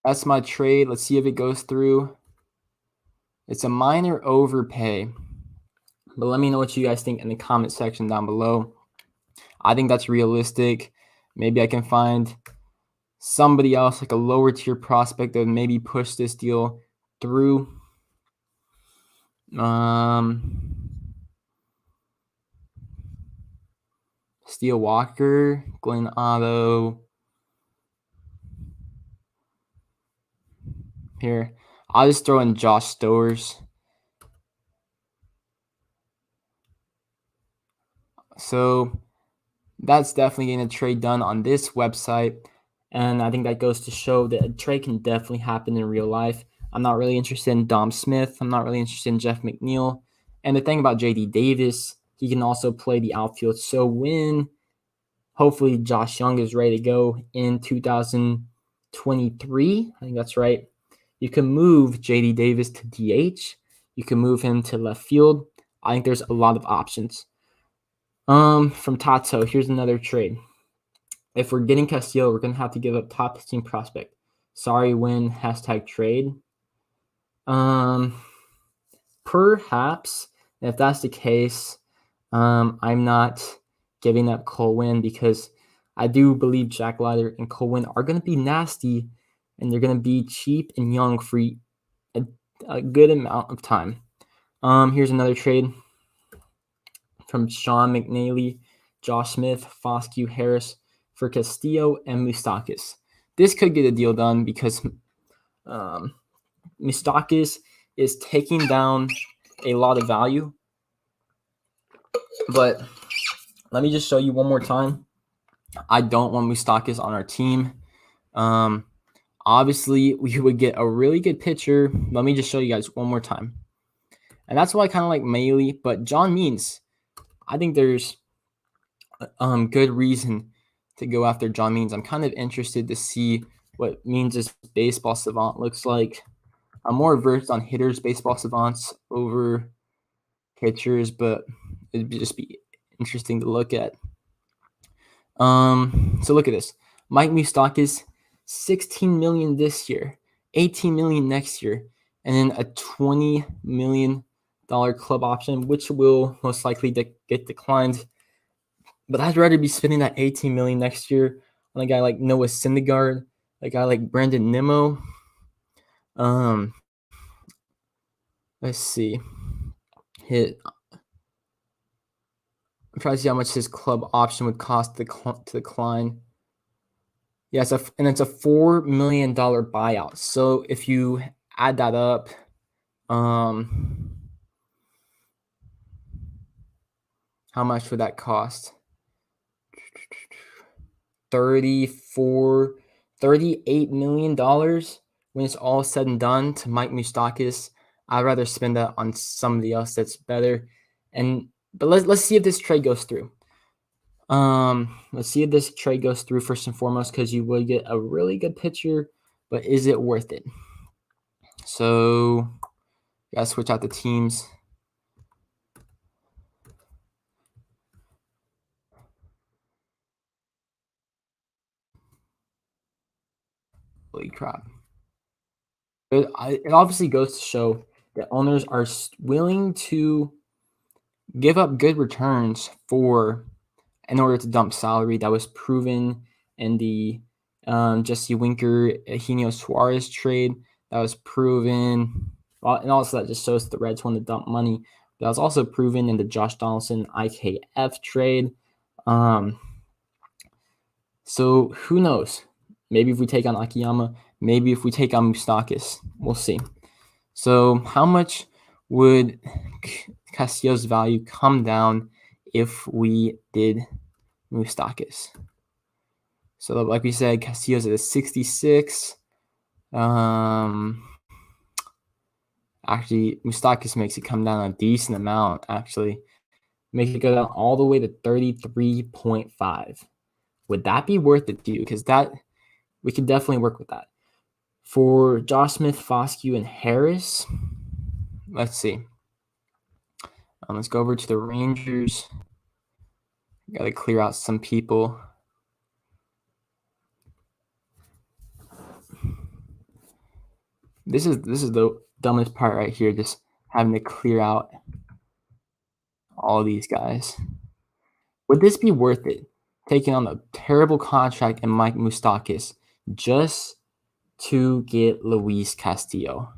That's my trade. Let's see if it goes through. It's a minor overpay. But let me know what you guys think in the comment section down below. I think that's realistic. Maybe I can find somebody else, like a lower tier prospect, that would maybe push this deal through. Steele Walker, Glenn Otto. Here, I'll just throw in Josh Stowers. So that's definitely getting a trade done on this website. And I think that goes to show that a trade can definitely happen in real life. I'm not really interested in Dom Smith. I'm not really interested in Jeff McNeil. And the thing about JD Davis, he can also play the outfield. So when hopefully Josh Young is ready to go in 2023, I think that's right, you can move JD Davis to DH. You can move him to left field. I think there's a lot of options. From Tato, here's another trade. If we're getting Castillo, we're going to have to give up top 15 prospect. Sorry, win, #trade. Perhaps, if that's the case, I'm not giving up Cole Winn because I do believe Jack Leiter and Cohen are going to be nasty, and they're going to be cheap and young for a good amount of time. Here's another trade from Sean McNally, Josh Smith, Foscue, Harris for Castillo and Moustakas. This could get a deal done because Moustakas is taking down a lot of value. But let me just show you one more time. I don't want Moustakas on our team. Obviously, we would get a really good pitcher. Let me just show you guys one more time. And that's why I kind of like Mahle, but John Means, I think there's good reason to go after John Means. I'm kind of interested to see what Means' baseball savant looks like. I'm more versed on hitters, baseball savants over pitchers, but it'd just be interesting to look at. So look at this. Mike Moustakas, $16 million this year, $18 million next year, and then a $20 million club option, which will most likely get declined. But I'd rather be spending that $18 million next year on a guy like Noah Syndergaard, a guy like Brandon Nimmo. Let's see. I'm trying to see how much his club option would cost to decline. Yeah, and it's a $4 million buyout. So if you add that up, how much would that cost? $38 million when it's all said and done to Mike Moustakas. I'd rather spend that on somebody else that's better. But let's see if this trade goes through. Let's see if this trade goes through first and foremost, because you would get a really good pitcher, but is it worth it? So, gotta switch out the teams. Holy crap. It obviously goes to show that owners are willing to give up good returns in order to dump salary. That was proven in the Jesse Winker, Eugenio Suarez trade. That was proven, and also that just shows the Reds want to dump money. That was also proven in the Josh Donaldson IKF trade. So who knows? Maybe if we take on Akiyama, maybe if we take on Moustakas, we'll see. So how much would Castillo's value come down if we did Moustakas? So like we said, Castillo's at a 66. Actually, Moustakas makes it come down a decent amount, actually. Makes it go down all the way to 33.5. Would that be worth it to you? Because we could definitely work with that. For Josh Smith, Foscue, and Harris, let's see. Let's go over to the Rangers. Got to clear out some people. This is the dumbest part right here, just having to clear out all these guys. Would this be worth it? Taking on a terrible contract and Mike Moustakas just to get Luis Castillo?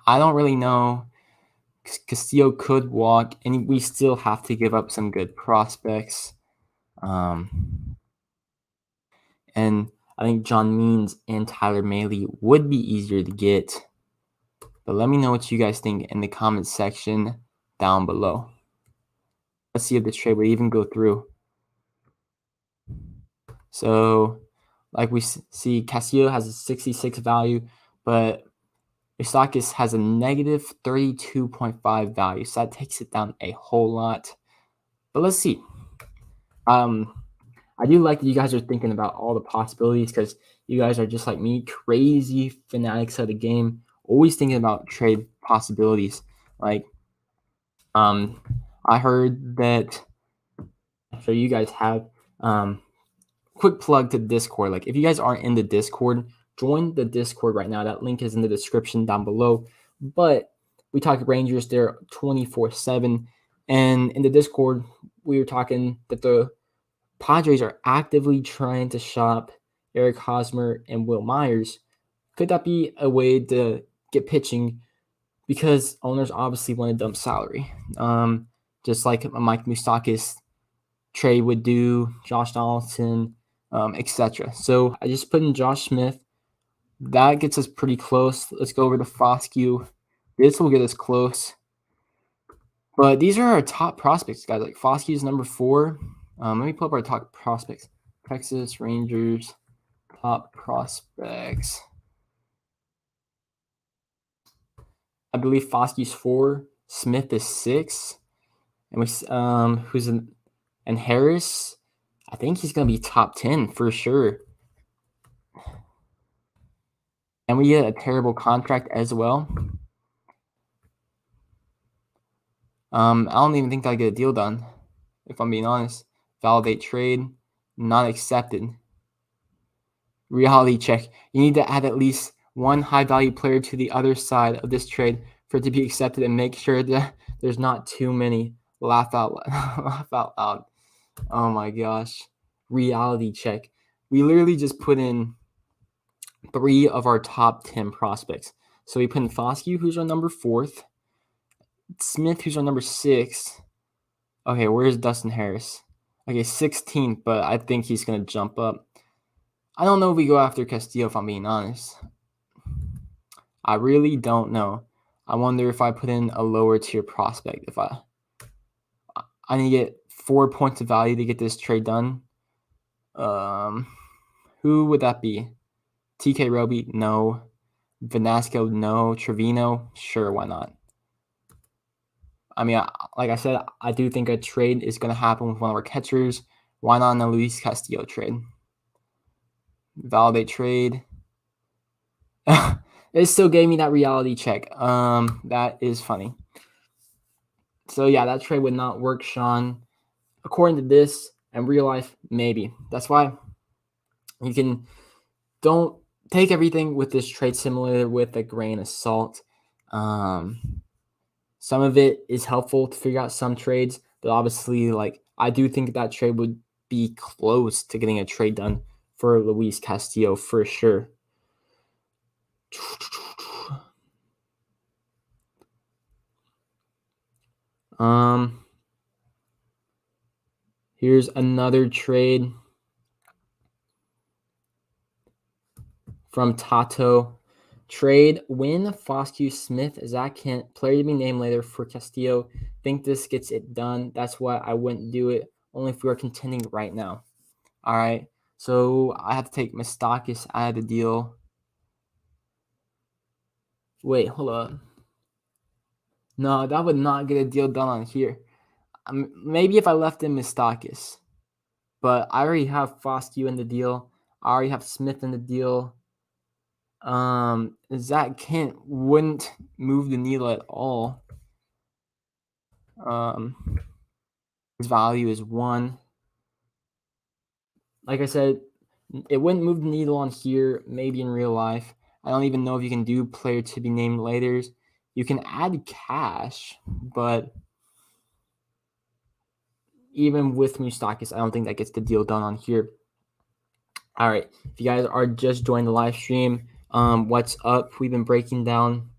I don't really know. Castillo could walk, and we still have to give up some good prospects. And I think John Means and Tyler Mahle would be easier to get. But let me know what you guys think in the comments section down below. Let's see if this trade would even go through. So, like we see, Castillo has a 66 value, but Moustakas has a negative 32.5 value. So that takes it down a whole lot. But let's see. I do like that you guys are thinking about all the possibilities, because you guys are just like me, crazy fanatics of the game, always thinking about trade possibilities. Like, I heard that. So you guys have quick plug to Discord. Like, if you guys aren't in the Discord, join the Discord right now. That link is in the description down below. But we talk Rangers there 24/7, and in the Discord, we were talking that the Padres are actively trying to shop Eric Hosmer and Will Myers. Could that be a way to get pitching? Because owners obviously want to dump salary, just like a Mike Moustakas trade would do, Josh Donaldson, etc. So I just put in Josh Smith. That gets us pretty close. Let's go over to Foscue. This will get us close. But these are our top prospects, guys. Like Foscue is number 4. Let me pull up our top prospects. Texas Rangers top prospects. I believe Foscue's 4. Smith is 6. And we and Harris, I think he's gonna be top 10 for sure. And we get a terrible contract as well. I don't even think I get a deal done, if I'm being honest. Validate trade, not accepted. Reality check. You need to add at least one high value player to the other side of this trade for it to be accepted, and make sure that there's not too many. Laugh out loud. Oh my gosh. Reality check. We literally just put in 3 of our top 10 prospects. So we put in Foscue, who's our number 4th. Smith, who's our number 6. Okay, where's Dustin Harris? Okay, 16th, but I think he's going to jump up. I don't know if we go after Castillo, if I'm being honest. I really don't know. I wonder if I put in a lower tier prospect. If I need to get 4 points of value to get this trade done. Who would that be? TK Roby? No. Vanasco? No. Trevino? Sure, why not? I mean, like I said, I do think a trade is going to happen with one of our catchers. Why not a Luis Castillo trade? Validate trade. It still gave me that reality check. That is funny. So yeah, that trade would not work, Sean. According to this and real life, maybe. That's why you don't take everything with this trade simulator with a grain of salt. Some of it is helpful to figure out some trades, but obviously, like, I do think that trade would be close to getting a trade done for Luis Castillo for sure. Here's another trade from Tato. Trade Win, Foscue, Smith, Zach Kent, player to be named later for Castillo. Think this gets it done. That's why I wouldn't do it, only if we are contending right now. All right. So I have to take Moustakas out of the deal. Wait, hold on. No, that would not get a deal done on here. Maybe if I left in Moustakas. But I already have Foscue in the deal. I already have Smith in the deal. Zach Kent wouldn't move the needle at all. His value is 1. Like I said, it wouldn't move the needle on here, maybe in real life. I don't even know if you can do player to be named later. You can add cash, but even with Moustakas, I don't think that gets the deal done on here. All right, if you guys are just joining the live stream, what's up? We've been breaking down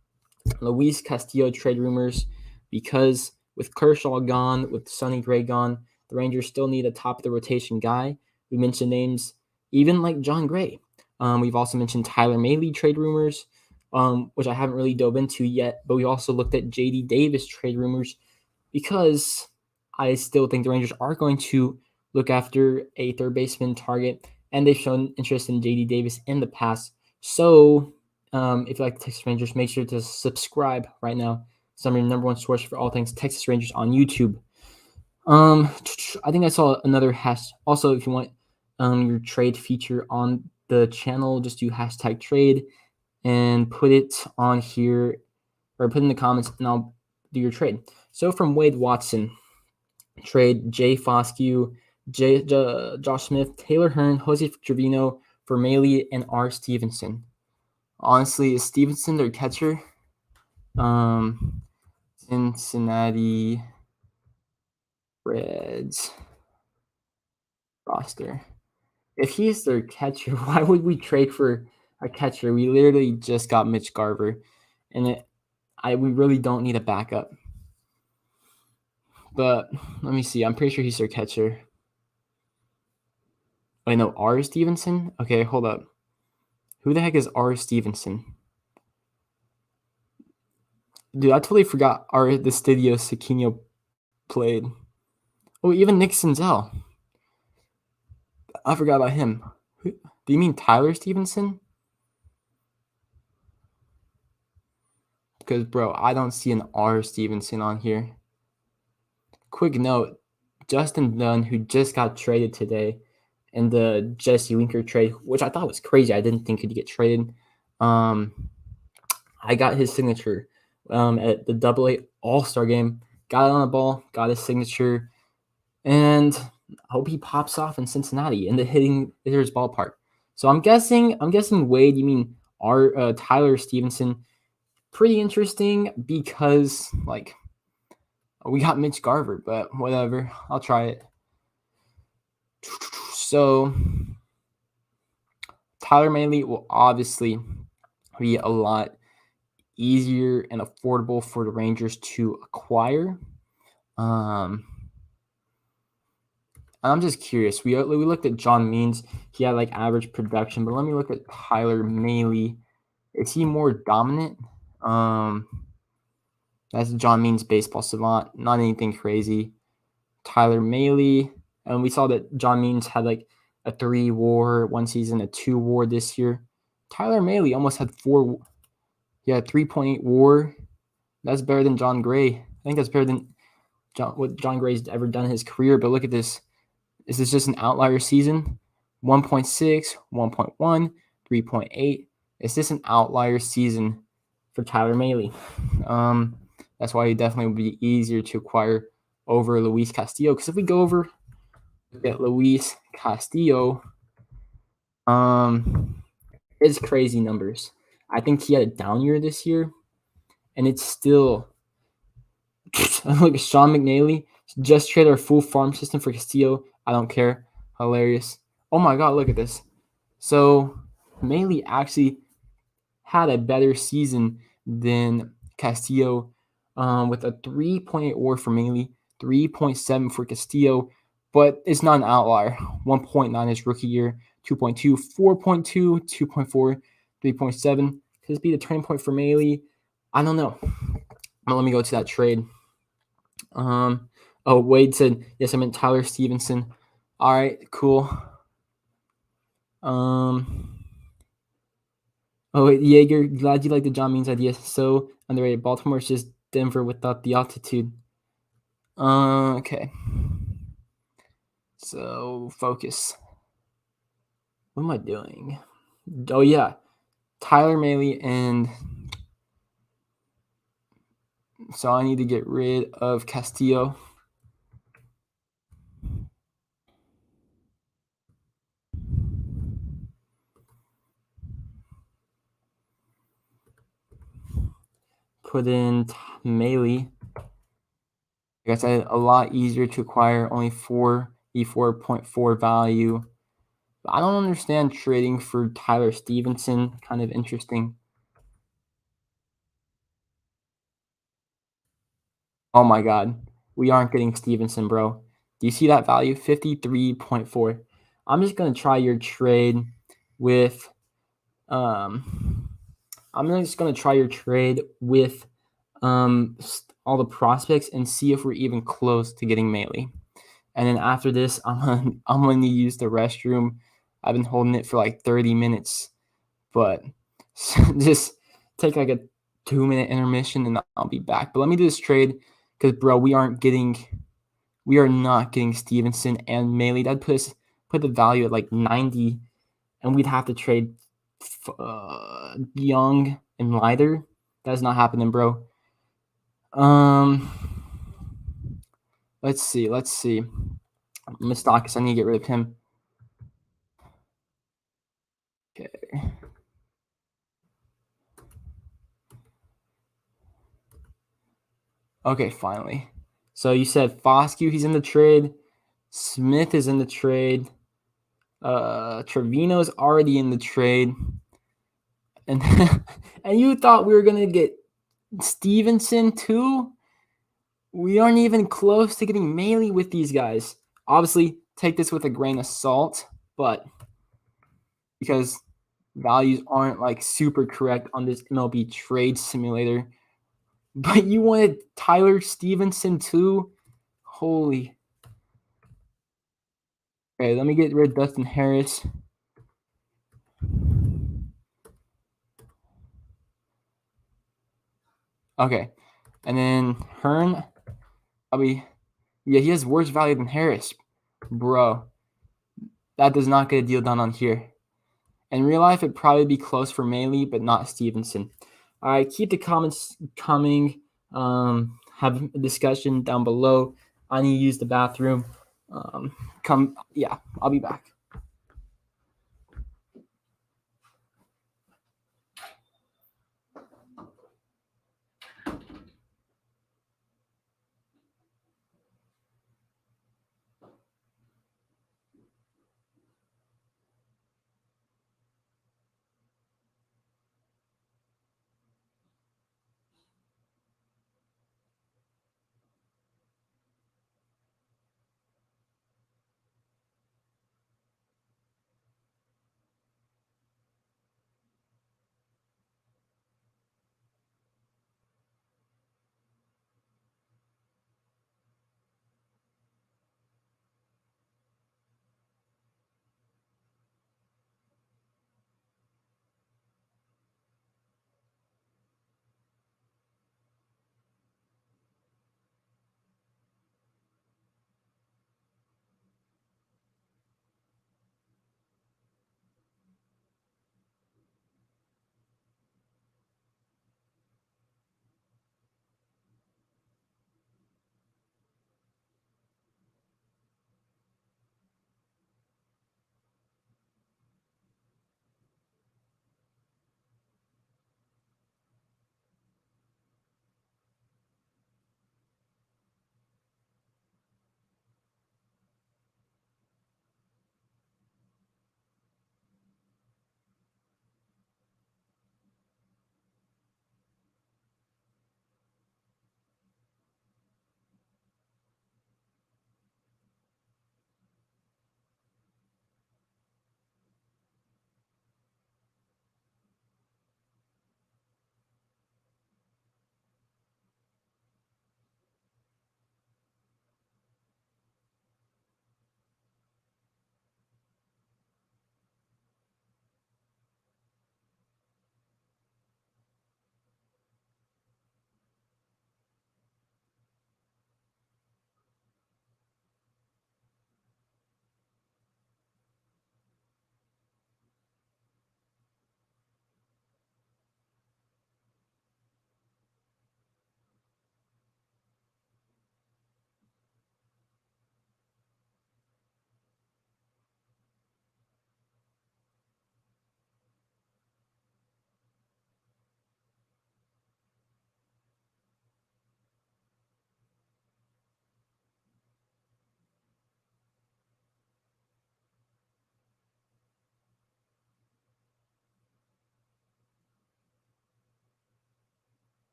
Luis Castillo trade rumors because with Kershaw gone, with Sonny Gray gone, the Rangers still need a top of the rotation guy. We mentioned names even like John Gray. We've also mentioned Tyler Mahle trade rumors, which I haven't really dove into yet, but we also looked at JD Davis trade rumors because I still think the Rangers are going to look after a third baseman target, and they've shown interest in JD Davis in the past. So if you like the Texas Rangers, make sure to subscribe right now. It's your number 1 source for all things Texas Rangers on YouTube. I think I saw another hash. Also, if you want your trade feature on the channel, just do #trade and put it on here, or put in the comments, and I'll do your trade. So from Wade Watson, trade Jay Foscue, Josh Smith, Taylor Hearn, Jose Trevino for Mahle and R. Stevenson. Honestly, is Stevenson their catcher? Cincinnati Reds roster. If he's their catcher, why would we trade for a catcher? We literally just got Mitch Garver, and we really don't need a backup. But let me see. I'm pretty sure he's their catcher. Wait, no, R. Stevenson? Okay, hold up. Who the heck is R. Stevenson? Dude, I totally forgot the Studio Saquino played. Oh, even Nick Senzel. I forgot about him. Do you mean Tyler Stevenson? Because, bro, I don't see an R. Stevenson on here. Quick note, Justin Dunn, who just got traded today in the Jesse Winker trade, which I thought was crazy. I didn't think he'd get traded. I got his signature at the AA All-Star game. Got it on the ball, got his signature, and I hope he pops off in Cincinnati in the hitter's ballpark. So I'm guessing Wade, you mean Tyler Stevenson. Pretty interesting because like we got Mitch Garver, but whatever. I'll try it. So Tyler Mahle will obviously be a lot easier and affordable for the Rangers to acquire. I'm just curious. We looked at John Means. He had like average production, but let me look at Tyler Mahle. Is he more dominant? That's John Means Baseball Savant. Not anything crazy. Tyler Mahle. And we saw that John Means had like a 3 WAR one season, a 2 WAR this year. Tyler Mahle almost had 4. Yeah, 3.8 WAR. That's better than John Gray. I think that's better than what John Gray's ever done in his career. But look at this. Is this just an outlier season? 1.6, 1.1, 3.8. Is this an outlier season for Tyler Mahle? That's why he definitely would be easier to acquire over Luis Castillo. Because if we go over at Luis Castillo, it's crazy numbers. I think he had a down year this year, and it's still look at Sean McNally just traded our full farm system for Castillo. I don't care. Hilarious. Oh my god, look at this. So Mahle actually had a better season than Castillo with a 3.8 WAR for Mahle, 3.7 for Castillo, but it's not an outlier. 1.9 his rookie year, 2.2, 4.2, 2.4, 3.7. Could this be the turning point for Mahle? I don't know. But let me go to that trade. Wade said, yes, I meant Tyler Stevenson. All right, cool. Jaeger, glad you like the John Means idea. So underrated. Baltimore's just Denver without the altitude. Okay. So focus. What am I doing? Oh yeah, Tyler Mahle, and so I need to get rid of Castillo. Put in Mahle. I guess a lot easier to acquire, only 4.4 value. But I don't understand trading for Tyler Stevenson. Kind of interesting. Oh my god. We aren't getting Stevenson, bro. Do you see that value? 53.4. I'm just gonna try your trade with I'm just gonna try your trade with all the prospects and see if we're even close to getting Mahle. And then after this, I'm gonna need to use the restroom. I've been holding it for like 30 minutes, but just take like a 2-minute intermission and I'll be back. But let me do this trade because, bro, we are not getting Stevenson and Mahle. That'd put the value at like 90, and we'd have to trade Young and Leiter. That's not happening, bro. Let's see. Mustakis, I need to get rid of him. Okay. Okay, finally. So you said Foscue, he's in the trade. Smith is in the trade. Trevino's already in the trade. And and you thought we were gonna get Stevenson too? We aren't even close to getting Mahle with these guys. Obviously, take this with a grain of salt, but because values aren't like super correct on this MLB Trade Simulator. But you wanted Tyler Stevenson too? Holy. Okay, let me get rid of Dustin Harris. Okay. And then Hearn, yeah, he has worse value than Harris. Bro, that does not get a deal done on here. In real life, it'd probably be close for Mahle, but not Stevenson. All right, keep the comments coming. Have a discussion down below. I need to use the bathroom. I'll be back.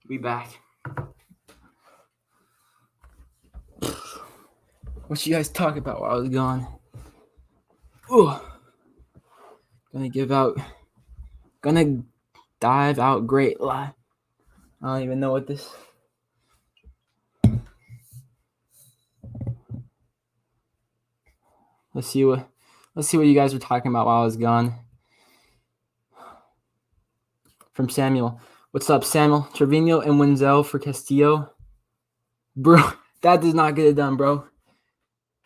We back. What you guys talk about while I was gone? Ooh. Gonna dive out great live. I don't even know what this. Let's see what you guys were talking about while I was gone. From Samuel. What's up, Samuel? Trevino and Wenzel for Castillo. Bro, that does not get it done, bro.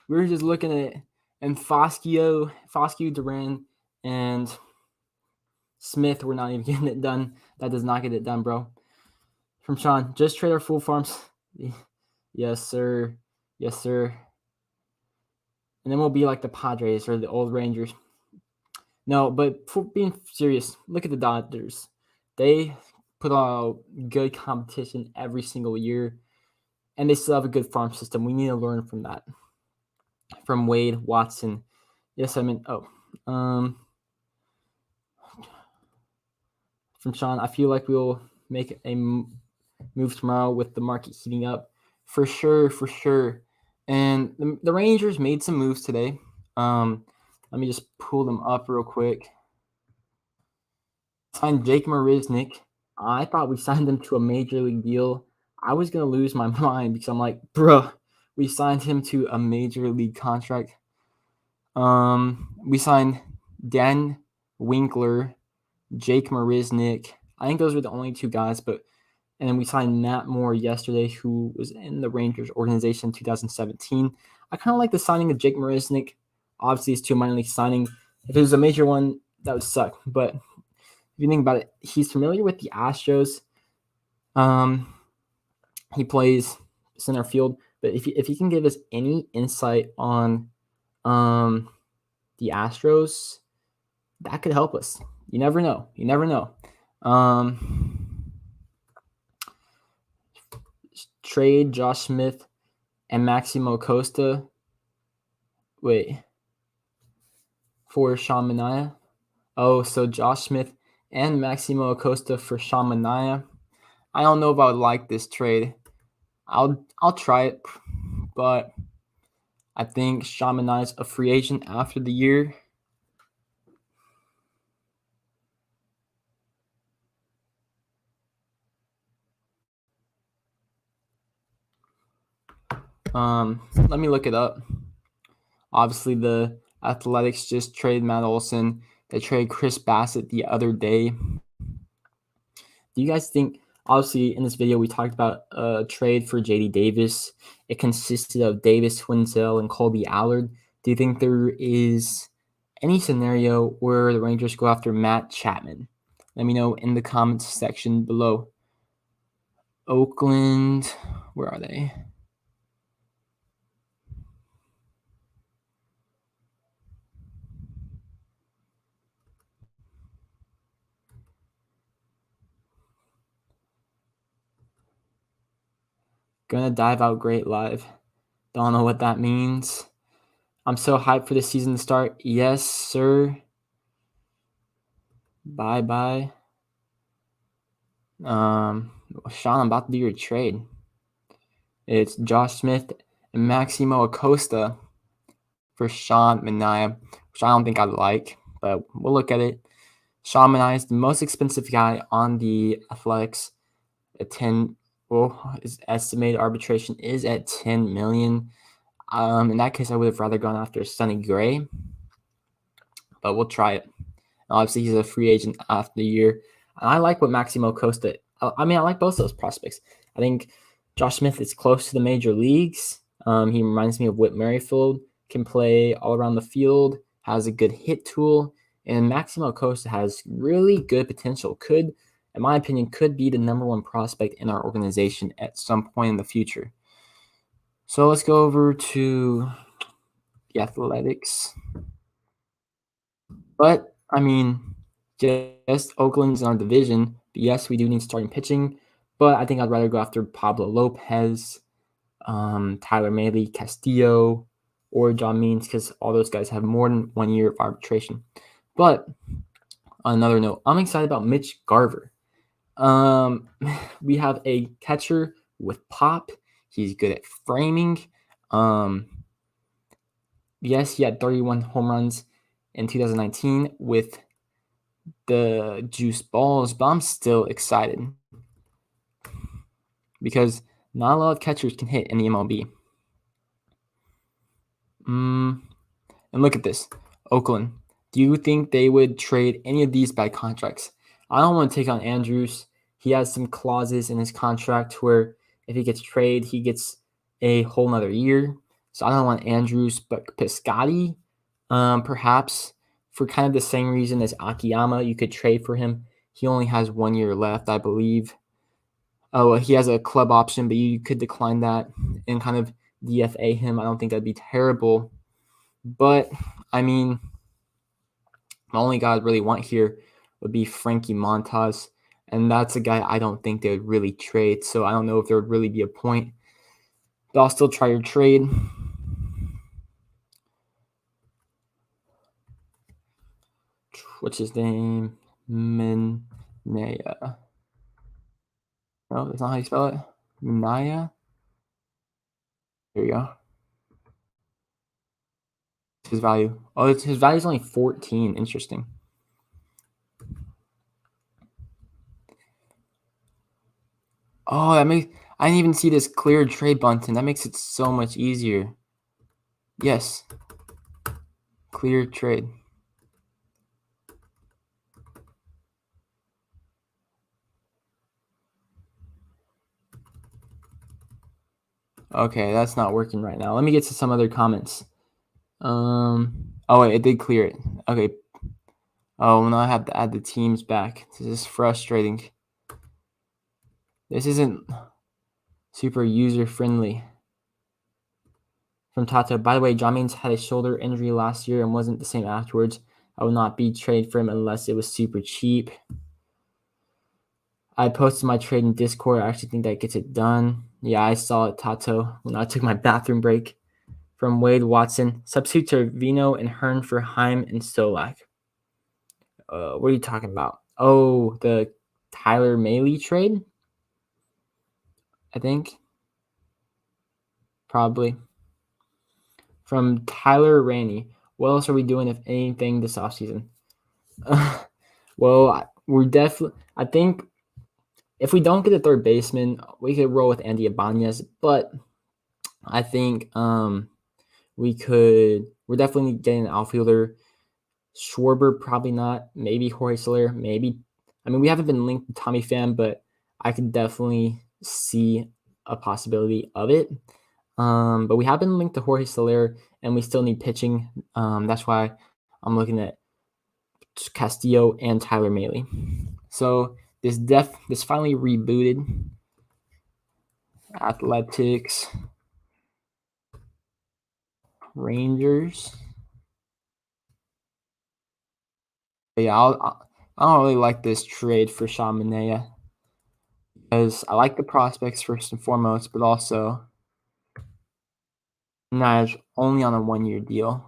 We were just looking at it. And Foscue, Duran, and Smith were not even getting it done. That does not get it done, bro. From Sean, just trade our full farms. Yes, sir. Yes, sir. And then we'll be like the Padres or the old Rangers. No, but for being serious, look at the Dodgers. They put out good competition every single year, and they still have a good farm system. We need to learn from that. From Wade Watson. Yes, I mean, from Sean, I feel like we'll make a move tomorrow with the market heating up. For sure. And the Rangers made some moves today. Let me just pull them up real quick. Signed Jake Marisnick. I thought we signed him to a major league deal. I was going to lose my mind because I'm like, bruh, we signed him to a major league contract. We signed Dan Winkler, Jake Marisnick. I think those were the only two guys, and then we signed Matt Moore yesterday, who was in the Rangers organization in 2017. I kind of like the signing of Jake Marisnick. Obviously, it's 2 minor league signing. If it was a major one, that would suck. But if you think about it, he's familiar with the Astros. He plays center field. But if he can give us any insight on the Astros, that could help us. You never know. Trade Josh Smith and Maximo Acosta. For Sean Manaea. Oh, so Josh Smith and Maximo Acosta for Sean Manaea. I don't know if I would like this trade. I'll try it, but I think Sean Manaea is a free agent after the year. Let me look it up. Obviously, the Athletics just traded Matt Olson. They traded Chris Bassett the other day. Do you guys think, obviously, in this video, we talked about a trade for JD Davis. It consisted of Davis, Wenzel, and Colby Allard. Do you think there is any scenario where the Rangers go after Matt Chapman? Let me know in the comments section below. Oakland, where are they? Gonna dive out great live. Don't know what that means. I'm so hyped for the season to start. Yes, sir. Bye. Sean, I'm about to do your trade. It's Josh Smith and Maximo Acosta for Sean Manaea, which I don't think I'd like, but we'll look at it. Sean Manaea is the most expensive guy on the Athletics. His estimated arbitration is at $10 million. In that case, I would have rather gone after Sonny Gray, but we'll try it. Obviously, he's a free agent after the year. And I like what Maximo Acosta. I like both those prospects. I think Josh Smith is close to the major leagues. He reminds me of Whit Merrifield. Can play all around the field. Has a good hit tool. And Maximo Acosta has really good potential. Could, in my opinion, could be the number one prospect in our organization at some point in the future. So let's go over to the Athletics. But, just Oakland's in our division. But yes, we do need starting pitching. But I think I'd rather go after Pablo Lopez, Tyler Mahle, Castillo, or John Means, because all those guys have more than 1 year of arbitration. But on another note, I'm excited about Mitch Garver. We have a catcher with pop. He's good at framing. Yes, he had 31 home runs in 2019 with the juice balls, but I'm still excited because not a lot of catchers can hit in the MLB. And look at this, Oakland. Do you think they would trade any of these bad contracts? I don't want to take on Andrews. He has some clauses in his contract where if he gets traded, he gets a whole nother year. So I don't want Andrews, but Piscotty, perhaps for kind of the same reason as Akiyama, you could trade for him. He only has 1 year left, I believe. Oh, he has a club option, but you could decline that and kind of DFA him. I don't think that'd be terrible. But, I mean, the only guy I'd really want here would be Frankie Montas, and that's a guy I don't think they would really trade, so I don't know if there would really be a point. But I'll still try your trade. What's his name? Minaya. No, that's not how you spell it. Minaya? There you go. His value. Oh, his value is only 14. Interesting. Oh, I didn't even see this clear trade button. That makes it so much easier. Yes. Clear trade. Okay, that's not working right now. Let me get to some other comments. Oh wait, it did clear it. Okay. Oh, now I have to add the teams back. This is frustrating. This isn't super user friendly. From Tata, by the way, John Means had a shoulder injury last year and wasn't the same afterwards. I would not be traded for him unless it was super cheap. I posted my trade in Discord. I actually think that gets it done. Yeah, I saw it, Tato, when I took my bathroom break. From Wade Watson, substitute Vino and Hearn for Heim and Solak. What are you talking about? Oh, the Tyler Mahle trade? I think. Probably. From Tyler Rainey. What else are we doing, if anything, this offseason? Well, we're definitely, I think if we don't get a third baseman, we could roll with Andy Ibanez, but I think we're definitely getting an outfielder. Schwarber, probably not. Maybe Jorge Soler, maybe. I mean, we haven't been linked to Tommy Pham, but I could definitely see a possibility of it. But we have been linked to Jorge Soler, and we still need pitching. That's why I'm looking at Castillo and Tyler Mahle. So this finally rebooted. Athletics, Rangers. But yeah, I don't really like this trade for Sean Manaea because I like the prospects first and foremost, but also Naj only on a 1 year deal.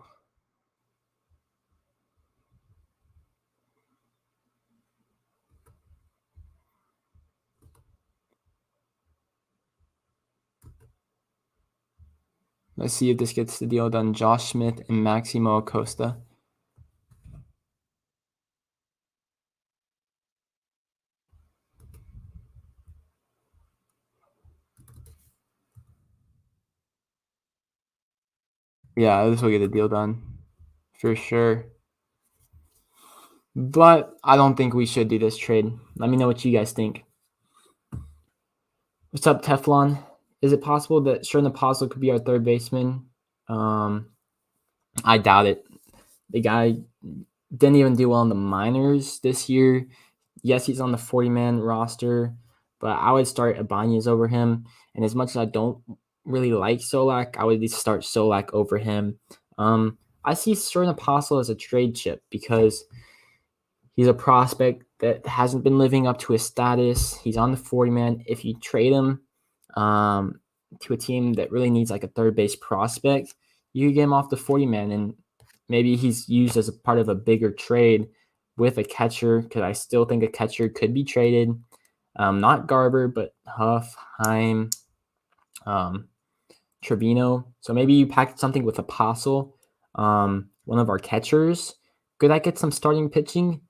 Let's see if this gets the deal done. Josh Smith and Maximo Acosta. Yeah, this will get the deal done for sure. But I don't think we should do this trade. Let me know what you guys think. What's up, Teflon? Is it possible that Sherman Apostle could be our third baseman? I doubt it. The guy didn't even do well in the minors this year. Yes, he's on the 40-man roster, but I would start Ibanez over him. And as much as I don't really like Solak, I would start Solak over him. I see Sherman Apostle as a trade chip because he's a prospect that hasn't been living up to his status. He's on the 40-man. If you trade him to a team that really needs like a third base prospect, you can get him off the 40-man, and maybe he's used as a part of a bigger trade with a catcher, because I still think a catcher could be traded. Not Garver, but Huff, Heim, Trevino. So maybe you packed something with Apostle, one of our catchers. Could I get some starting pitching?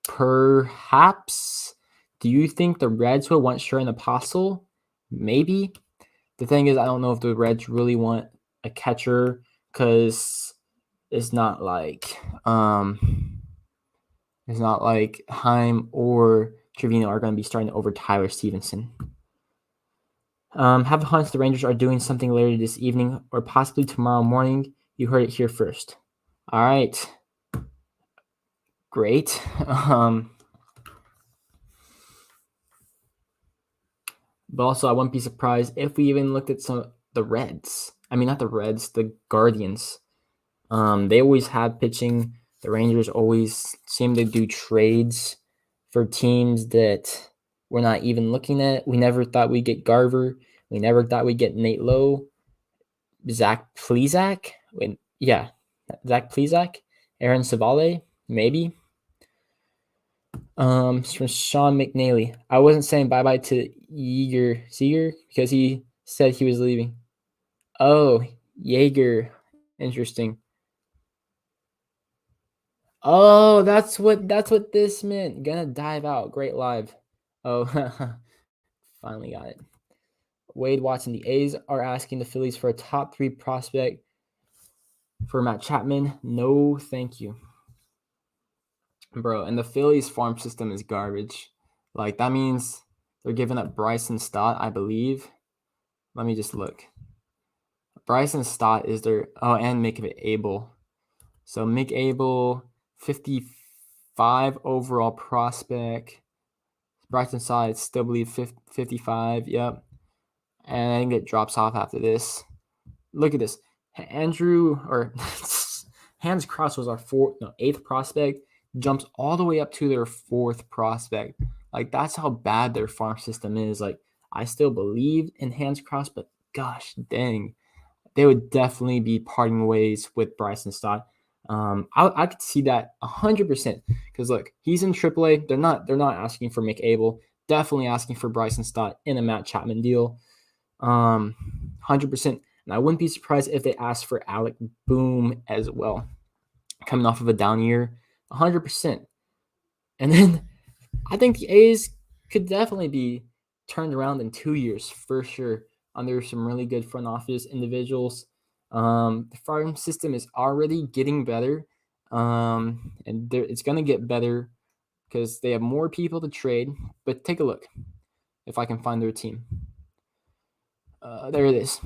Perhaps. Do you think the Reds will want Sherman Apostle? Maybe. The thing is, I don't know if the Reds really want a catcher because it's not like Heim or Trevino are going to be starting over Tyler Stevenson. Have a hunch the Rangers are doing something later this evening or possibly tomorrow morning. You heard it here first. All right. Great. But also, I wouldn't be surprised if we even looked at the Reds. I mean, not the Reds, the Guardians. They always have pitching. The Rangers always seem to do trades for teams that we're not even looking at. We never thought we'd get Garver. We never thought we'd get Nate Lowe, Zach Plesac. Zach Plesac, Aaron Savale, maybe. It's from Sean McNally. I wasn't saying bye-bye to Seager because he said he was leaving. Oh, Jaeger. Interesting. Oh, that's what this meant. Gonna dive out. Great live. Oh, finally got it. Wade Watson. The A's are asking the Phillies for a top 3 prospect for Matt Chapman. No, thank you. Bro, and the Phillies farm system is garbage. Like, that means they're giving up Bryson Stott, I believe. Let me just look. Bryson Stott is their... Oh, and Mick Abel. So, Mick Abel, 55 overall prospect. Bryson Stott, still believe 55. Yep. And I think it drops off after this. Look at this. Hans Cross was our 8th prospect. Jumps all the way up to their 4th prospect. Like, that's how bad their farm system is. Like, I still believe in Hans Cross, but gosh dang, they would definitely be parting ways with Bryson Stott. I could see that 100% because look, he's in AAA. They're not asking for Mick Abel. Definitely asking for Bryson Stott in a Matt Chapman deal. 100%. And I wouldn't be surprised if they asked for Alec Boom as well, coming off of a down year. 100%. And then I think the A's could definitely be turned around in 2 years for sure under some really good front office individuals. The farm system is already getting better, and it's going to get better because they have more people to trade. But take a look if I can find their team. There it is.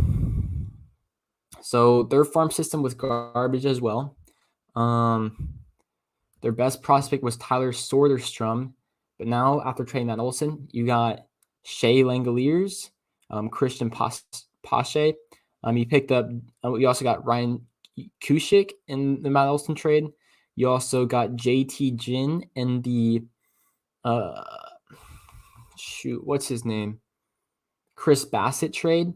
So their farm system was garbage as well. Their best prospect was Tyler Soderstrom, but now after trading Matt Olson, you got Shea Langoliers, Christian Pache. You picked up. You also got Ryan Kushik in the Matt Olson trade. You also got JT Jin in the what's his name? Chris Bassett trade.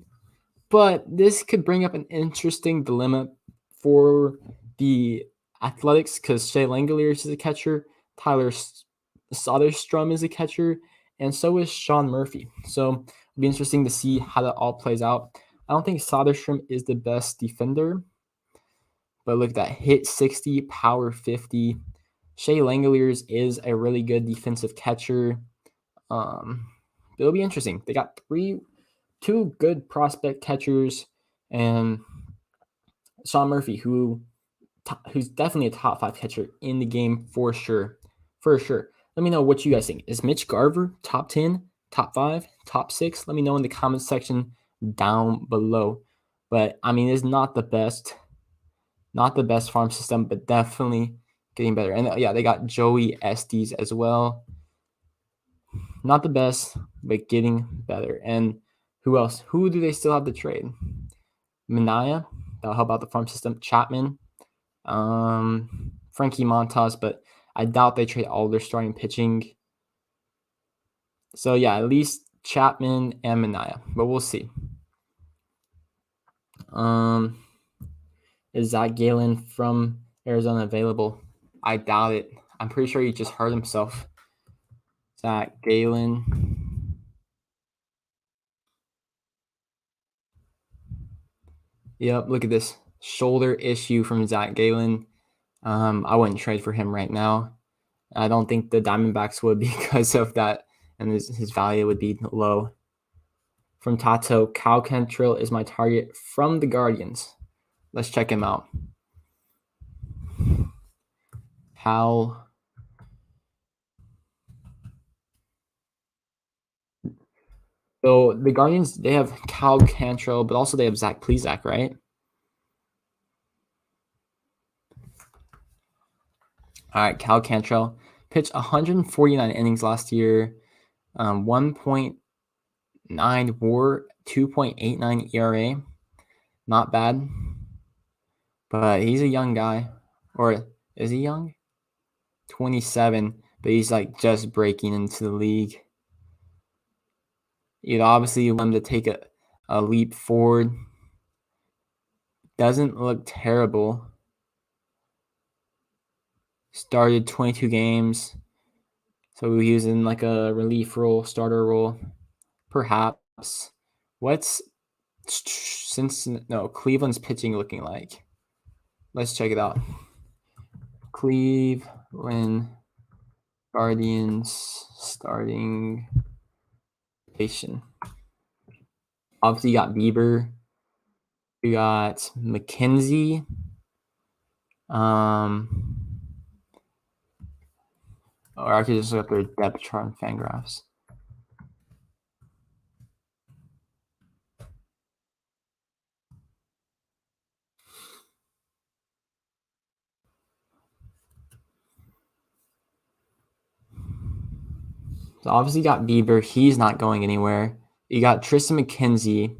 But this could bring up an interesting dilemma for the Athletics because Shea Langoliers is a catcher, Tyler Soderstrom is a catcher, and so is Sean Murphy. So it'll be interesting to see how that all plays out. I don't think Soderstrom is the best defender, but look at that. Hit 60, power 50. Shea Langoliers is a really good defensive catcher. It'll be interesting. They got two good prospect catchers, and Sean Murphy, who's definitely a top 5 catcher in the game for sure. Let me know what you guys think. Is Mitch Garver top 10, top 5, top 6? Let me know in the comments section down below. But I mean, it's not the best farm system, but definitely getting better. And yeah, they got Joey Estes as well. Not the best, but getting better. And who else? Who do they still have to trade? Minaya. That'll help out the farm system. Chapman. Frankie Montas, but I doubt they trade all their starting pitching. So yeah, at least Chapman and Minaya, but we'll see. Is Zach Gallen from Arizona available? I doubt it. I'm pretty sure he just hurt himself. Zach Gallen. Yep, look at this shoulder issue from Zach Gallen. I wouldn't trade for him right now. I don't think the Diamondbacks would because of that, and his value would be low. From Tato, Cal Cantrell is my target from the Guardians. Let's check him out. Cal. So the Guardians, they have Cal Cantrell, but also they have Zach Plesac, right? All right, Cal Cantrell pitched 149 innings last year, 1.9 WAR, 2.89 ERA. Not bad, but he's a young guy. Or is he young? 27, but he's like just breaking into the league. You'd obviously want him to take a leap forward. Doesn't look terrible. Started 22 games. So he was in like a relief role, starter role, perhaps. What's Cleveland's pitching looking like? Let's check it out. Cleveland Guardians starting rotation. Obviously, you got Bieber. You got McKenzie. Or I could just look up their depth chart and Fangraphs. So obviously you got Bieber. He's not going anywhere. You got Tristan McKenzie.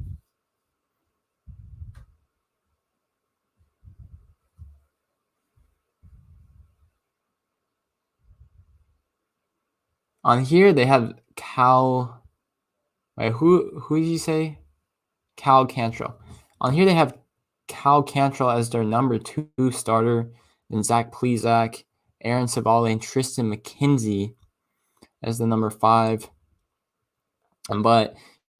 On here they have Cal. Wait, who did you say? Cal Cantrell. On here they have Cal Cantrell as their number 2 starter, then Zach Plesac, Aaron Savale, and Tristan McKenzie as the number 5. But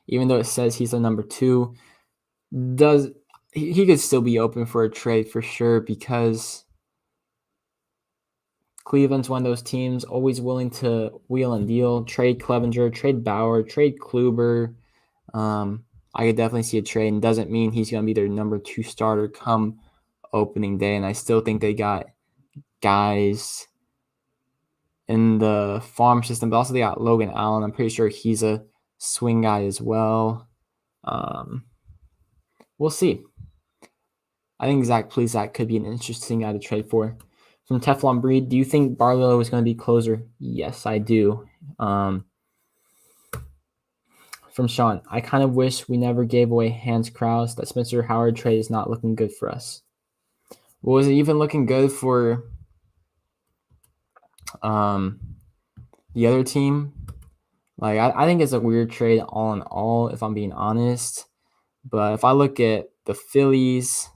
even though it says he's the number 2, he could still be open for a trade for sure, because Cleveland's one of those teams always willing to wheel and deal, trade Clevenger, trade Bauer, trade Kluber. I could definitely see a trade, and doesn't mean he's going to be their number 2 starter come opening day. And I still think they got guys in the farm system, but also they got Logan Allen. I'm pretty sure he's a swing guy as well. We'll see. I think Zach Plesac could be an interesting guy to trade for. From Teflon Breed, do you think Barlow is going to be closer? Yes, I do. From Sean, I kind of wish we never gave away Hans Krause. That Spencer Howard trade is not looking good for us. Well, was it even looking good for the other team? Like, I think it's a weird trade all in all, if I'm being honest. But if I look at the Phillies,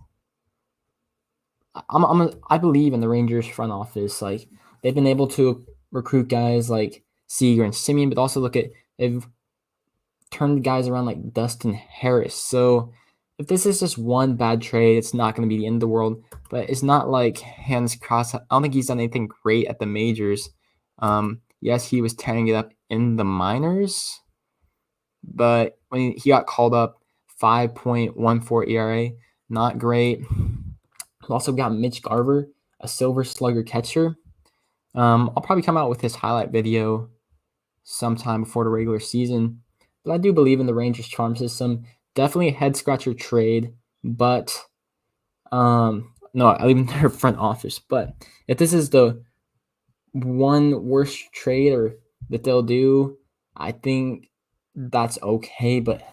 I believe in the Rangers front office. Like, they've been able to recruit guys like Seager and Simeon, but also they've turned guys around like Dustin Harris. So if this is just one bad trade, it's not going to be the end of the world. But it's not like Hans Krause. I don't think he's done anything great at the majors. Yes, he was tearing it up in the minors, but when he got called up, 5.14 ERA, not great. We also got Mitch Garver, a Silver Slugger catcher. I'll probably come out with his highlight video sometime before the regular season. But I do believe in the Rangers farm system. Definitely a head scratcher trade, but no, I leave in their front office. But if this is the one worst trade or that they'll do, I think that's okay. But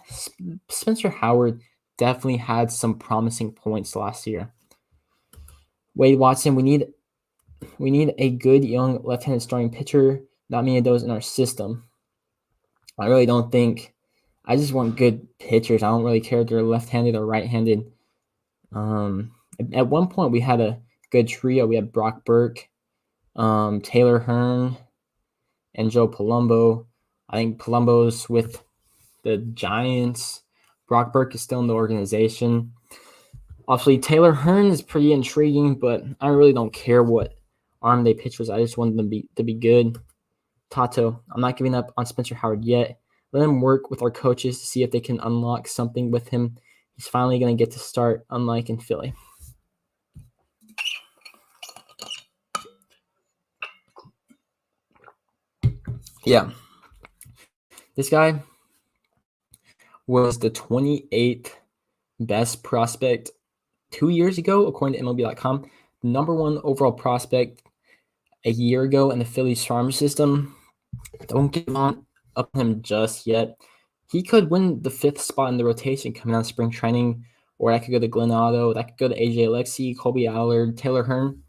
Spencer Howard definitely had some promising points last year. Wade Watson, we need a good young left-handed starting pitcher. Not many of those in our system. I really don't think. I just want good pitchers. I don't really care if they're left-handed or right-handed. At one point, we had a good trio. We had Brock Burke, Taylor Hearn, and Joe Palumbo. I think Palumbo's with the Giants. Brock Burke is still in the organization. Obviously, Taylor Hearn is pretty intriguing, but I really don't care what arm they pitch was. I just want them to be good. Tato, I'm not giving up on Spencer Howard yet. Let him work with our coaches to see if they can unlock something with him. He's finally going to get to start, unlike in Philly. Yeah. This guy was the 28th best prospect 2 years ago, according to MLB.com. The number one overall prospect a year ago in the Phillies farm system. Don't give up on him just yet. He could win the 5th spot in the rotation coming out of spring training, or that could go to Glenn Otto, that could go to AJ Alexy, Colby Allard, Taylor Hearn.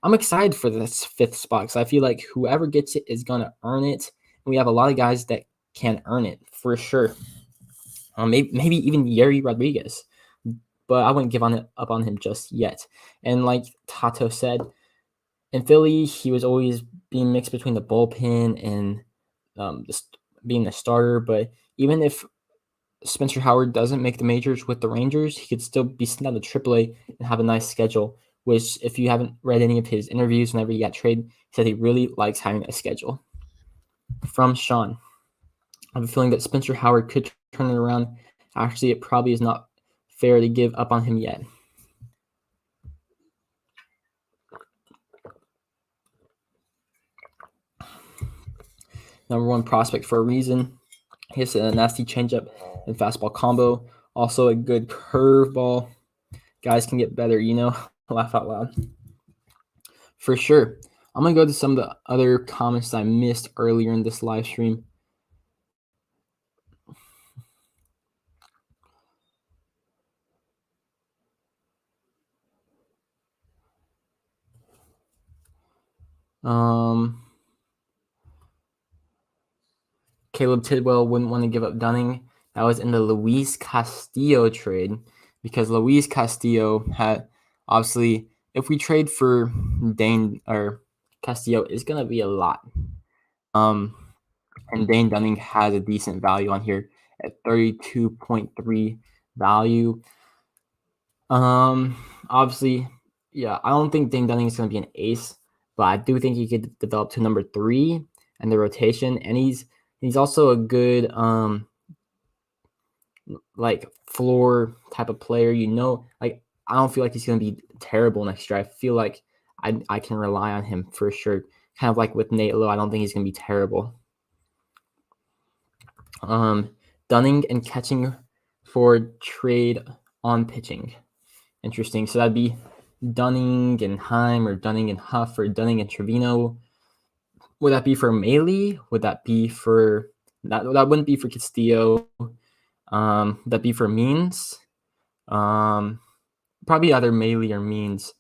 I'm excited for this 5th spot because I feel like whoever gets it is going to earn it. And we have a lot of guys that can earn it for sure. Maybe even Yeri Rodriguez, but I wouldn't give up on him just yet. And like Tato said, in Philly, he was always being mixed between the bullpen and being the starter. But even if Spencer Howard doesn't make the majors with the Rangers, he could still be sent down to AAA and have a nice schedule. Which, if you haven't read any of his interviews whenever he got traded, he said he really likes having a schedule. From Sean, I have a feeling that Spencer Howard could turn it around. Actually, it probably is not fair to give up on him yet. Number one prospect for a reason. He has a nasty changeup and fastball combo. Also a good curveball. Guys can get better, laugh out loud. For sure. I'm going to go to some of the other comments I missed earlier in this live stream. Caleb Tidwell wouldn't want to give up Dunning. That was in the Luis Castillo trade because Luis Castillo had obviously, if we trade for Dane or Castillo, it's going to be a lot. And Dane Dunning has a decent value on here at 32.3 value. Obviously, yeah, I don't think Dane Dunning is going to be an ace, but I do think he could develop to number 3 in the rotation, and he's also a good like floor type of player. Like I don't feel like he's going to be terrible next year. I feel like I can rely on him for sure. Kind of like with Nate Lowe, I don't think he's going to be terrible. Dunning and catching for trade on pitching. Interesting. So that'd be Dunning and Heim, or Dunning and Huff, or Dunning and Trevino. Would that be for Mahle? Would that be for that wouldn't be for Castillo. Would that be for Means? Probably either Mahle or Means.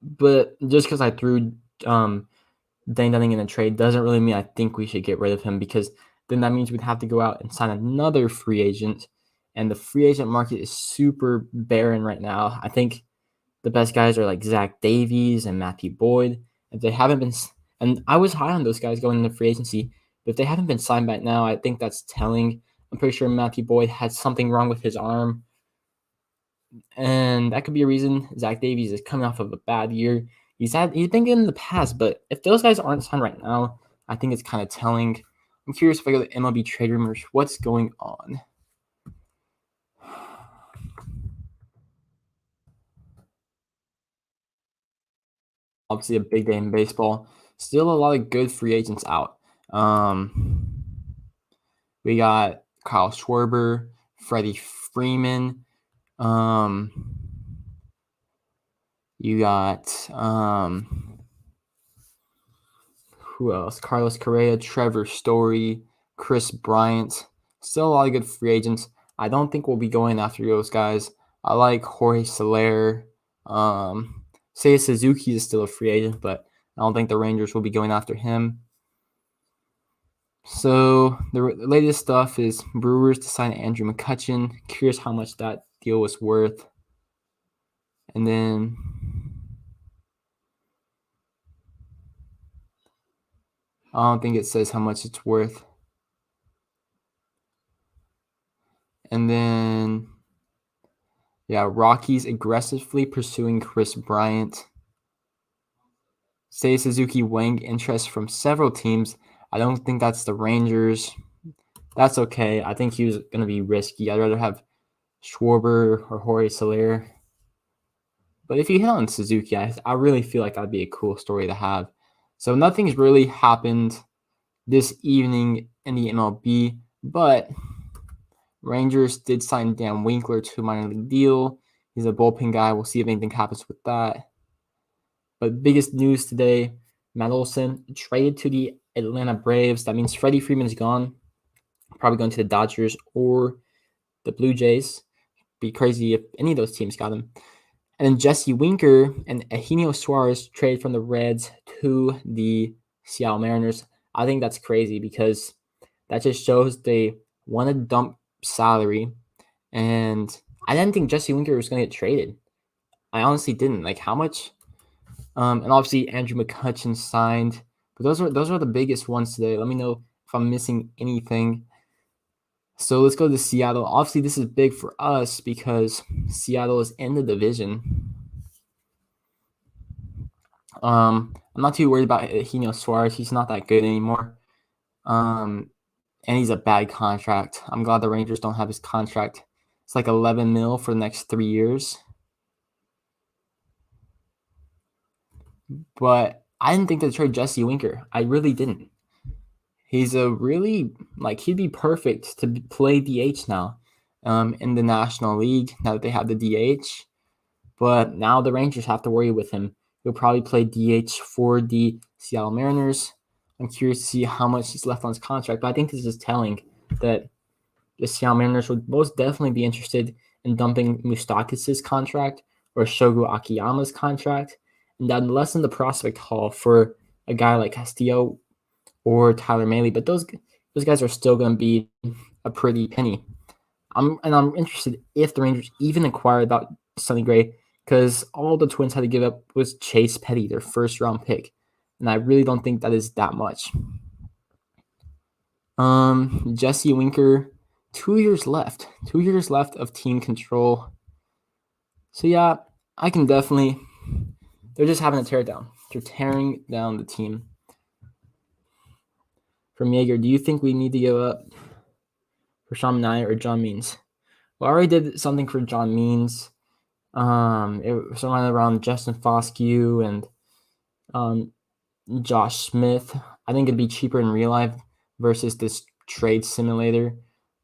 But just because I threw Dane Dunning in a trade doesn't really mean I think we should get rid of him, because then that means we'd have to go out and sign another free agent. And the free agent market is super barren right now. I think the best guys are like Zach Davies and Matthew Boyd. If they haven't been, and I was high on those guys going into free agency, but if they haven't been signed by now, I think that's telling. I'm pretty sure Matthew Boyd had something wrong with his arm, and that could be a reason. Zach Davies is coming off of a bad year. He's been good in the past, but if those guys aren't signed right now, I think it's kind of telling. I'm curious if I go to MLB Trade Rumors, what's going on? Obviously, a big day in baseball. Still a lot of good free agents out. We got Kyle Schwarber, Freddie Freeman. You got who else? Carlos Correa, Trevor Story, Chris Bryant. Still a lot of good free agents. I don't think we'll be going after those guys. I like Jorge Soler. Seiya Suzuki is still a free agent, but I don't think the Rangers will be going after him. So the latest stuff is Brewers to sign Andrew McCutchen. Curious how much that deal was worth. And then I don't think it says how much it's worth. And then Yeah, Rockies aggressively pursuing Chris Bryant. Seiya Suzuki weighing interest from several teams. I don't think that's the Rangers. That's okay. I think he was going to be risky. I'd rather have Schwarber or Jorge Soler. But if you hit on Suzuki, I really feel like that'd be a cool story to have. So nothing's really happened this evening in the MLB, but Rangers did sign Dan Winkler to a minor league deal. He's a bullpen guy. We'll see if anything happens with that. But biggest news today, Matt Olson traded to the Atlanta Braves. That means Freddie Freeman's gone. Probably going to the Dodgers or the Blue Jays. Be crazy if any of those teams got him. And then Jesse Winker and Eugenio Suarez traded from the Reds to the Seattle Mariners. I think that's crazy because that just shows they want to dump salary. And I didn't think Jesse Winker was going to get traded. I honestly didn't. Like, how much? And obviously Andrew McCutchen signed. But those are the biggest ones today. Let me know if I'm missing anything. So let's go to Seattle. Obviously, this is big for us because Seattle is in the division. I'm not too worried about Eugenio Suarez. He's not that good anymore. And he's a bad contract. I'm glad the Rangers don't have his contract. It's like $11 million for the next 3 years. But I didn't think they'd trade Jesse Winker. I really didn't. He's a really, he'd be perfect to play DH now in the National League now that they have the DH. But now the Rangers have to worry with him. He'll probably play DH for the Seattle Mariners. I'm curious to see how much he's left on his contract. But I think this is telling that the Seattle Mariners would most definitely be interested in dumping Moustakas' contract or Shogo Akiyama's contract. And that would lessen the prospect haul for a guy like Castillo or Tyler Mahle, but those guys are still going to be a pretty penny. I'm interested if the Rangers even acquired that Sonny Gray, because all the Twins had to give up was Chase Petty, their first-round pick, and I really don't think that is that much. Jesse Winker, 2 years left. 2 years left of team control. So yeah, I can definitely. They're just having to tear it down. They're tearing down the team. From Jaeger, do you think we need to give up for Sean Manaea or John Means? Well, I already did something for John Means. It was somewhere around Justin Foscue and Josh Smith. I think it'd be cheaper in real life versus this trade simulator.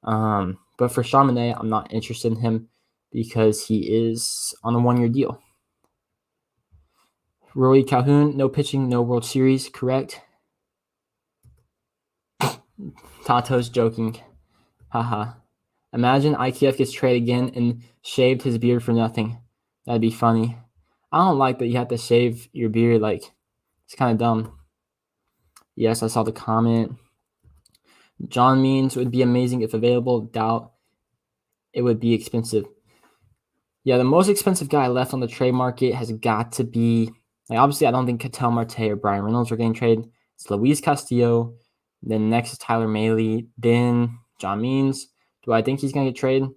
But for Sean Manaea, I'm not interested in him because he is on a 1-year deal. Roy Calhoun, no pitching, no World Series, correct? Tato's joking. Haha. Imagine IKF gets traded again and shaved his beard for nothing. That'd be funny. I don't like that you have to shave your beard. It's kind of dumb. Yes, I saw the comment. John Means would be amazing if available. Doubt it would be expensive. Yeah, the most expensive guy left on the trade market has got to be, obviously, I don't think Ketel Marte or Brian Reynolds are getting traded. It's Luis Castillo. Then next is Tyler Mahle. Then John Means. Do I think he's going to get traded?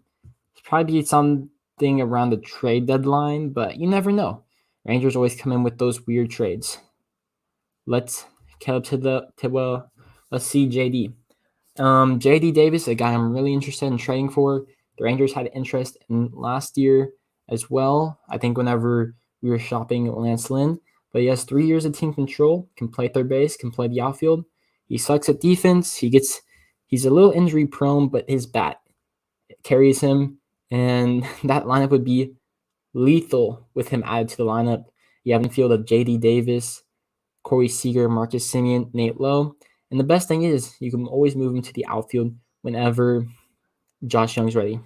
It's probably be something around the trade deadline, but you never know. Rangers always come in with those weird trades. Let's Caleb Tidwell. Let's see JD. JD Davis, a guy I'm really interested in trading for. The Rangers had interest in last year as well. I think whenever we were shopping Lance Lynn. But he has 3 years of team control, can play third base, can play the outfield. He sucks at defense. He's a little injury prone, but his bat carries him. And that lineup would be lethal with him added to the lineup. You have a field of JD Davis, Corey Seager, Marcus Semien, Nate Lowe. And the best thing is you can always move him to the outfield whenever Josh Young's ready.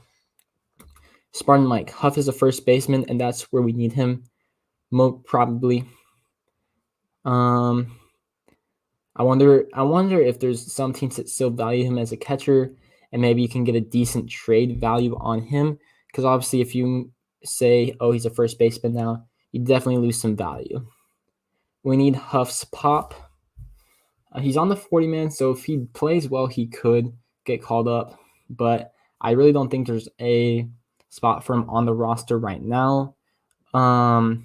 Spartan Mike. Huff is a first baseman, and that's where we need him probably. I wonder if there's some teams that still value him as a catcher, and maybe you can get a decent trade value on him. Because obviously, if you say, oh, he's a first baseman now, you definitely lose some value. We need Huff's pop. He's on the 40-man, so if he plays well, he could get called up. But I really don't think there's a spot for him on the roster right now. I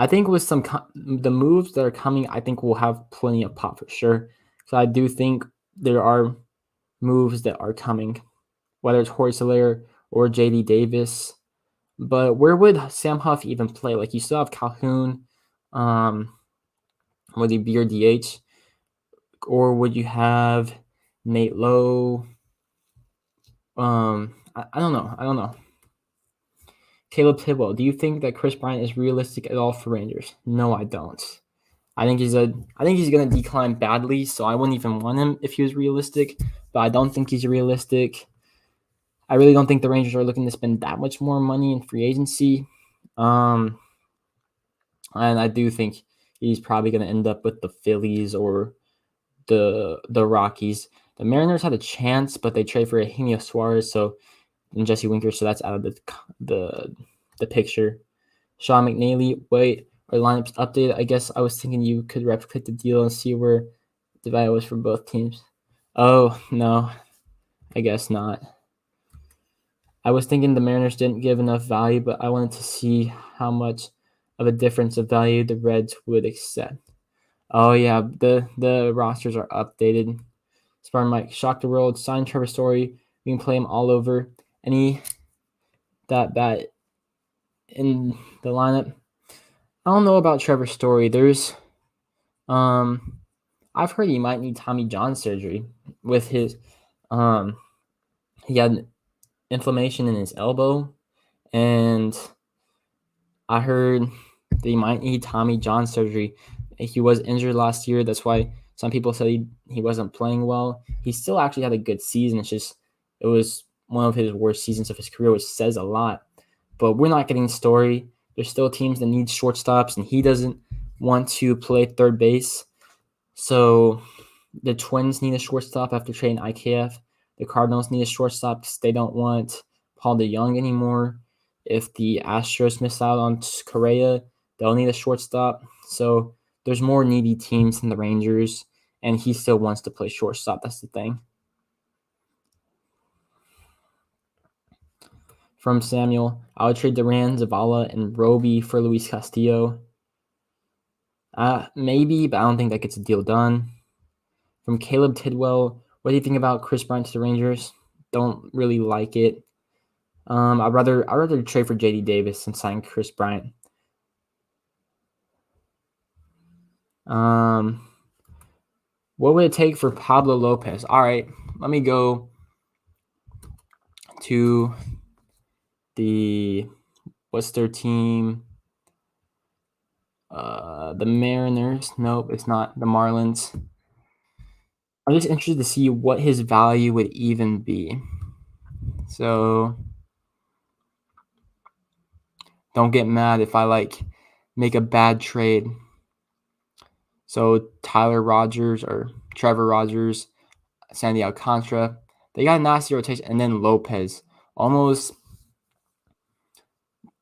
think with the moves that are coming, I think we'll have plenty of pop for sure. So I do think there are moves that are coming, whether it's Jorge Soler or JD Davis. But where would Sam Huff even play? Like, you still have Calhoun. Would he be your DH? Or would you have Nate Lowe? I don't know. Caleb Tidwell, do you think that Chris Bryant is realistic at all for Rangers? No, I don't. I think he's going to decline badly, so I wouldn't even want him if he was realistic. But I don't think he's realistic. I really don't think the Rangers are looking to spend that much more money in free agency. And I do think he's probably going to end up with the Phillies or the Rockies. The Mariners had a chance, but they traded for Eugenio Suarez and Jesse Winker, so that's out of the picture. Sean McNeely, our lineups updated. I guess I was thinking you could replicate the deal and see where the value was for both teams. Oh, no, I guess not. I was thinking the Mariners didn't give enough value, but I wanted to see how much of a difference of value the Reds would accept. Oh, yeah, the rosters are updated. Spartan Mike, shock the world, sign Trevor Story. We can play him all over. Any that in the lineup? I don't know about Trevor Story. There's I've heard he might need Tommy John surgery with his he had inflammation in his elbow, and I heard that he might need Tommy John surgery. He was injured last year. That's why some people said he wasn't playing well. He still actually had a good season. It was one of his worst seasons of his career, which says a lot. But we're not getting Story. There's still teams that need shortstops, and he doesn't want to play third base. So the Twins need a shortstop after trading IKF. The Cardinals need a shortstop because they don't want Paul DeJong anymore. If the Astros miss out on Correa, they'll need a shortstop. So there's more needy teams than the Rangers, and he still wants to play shortstop. That's the thing. From Samuel, I would trade Duran, Zavala, and Roby for Luis Castillo. Maybe, but I don't think that gets a deal done. From Caleb Tidwell, what do you think about Chris Bryant to the Rangers? Don't really like it. I'd rather trade for JD Davis and sign Chris Bryant. What would it take for Pablo Lopez? All right, let me go to what's their team? The Mariners. Nope, it's not the Marlins. I'm just interested to see what his value would even be. So don't get mad if I make a bad trade. So Tyler Rogers or Trevor Rogers, Sandy Alcantara, they got a nasty rotation, and then Lopez, almost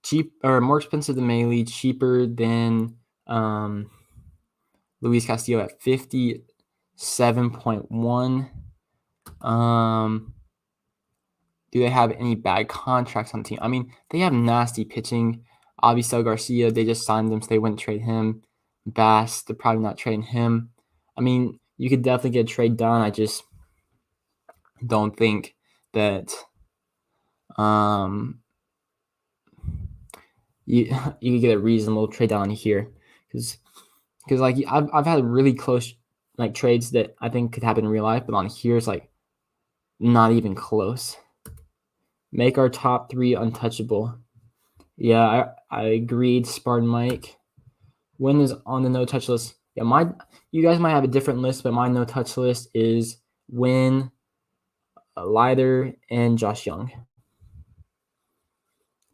cheap or more expensive than Mahle, cheaper than Luis Castillo at 57.1. Do they have any bad contracts on the team? I mean, they have nasty pitching. Avisel Garcia, they just signed him, so they wouldn't trade him. Bass, they're probably not trading him. I mean, you could definitely get a trade done. I just don't think that you could get a reasonable trade down here because I've had really close trades that I think could happen in real life, but on here it's not even close. Make our top 3 untouchable. Yeah, I agreed, Spartan Mike. When is on the no-touch list? Yeah, you guys might have a different list, but my no-touch list is Wynn, Leiter, and Josh Young.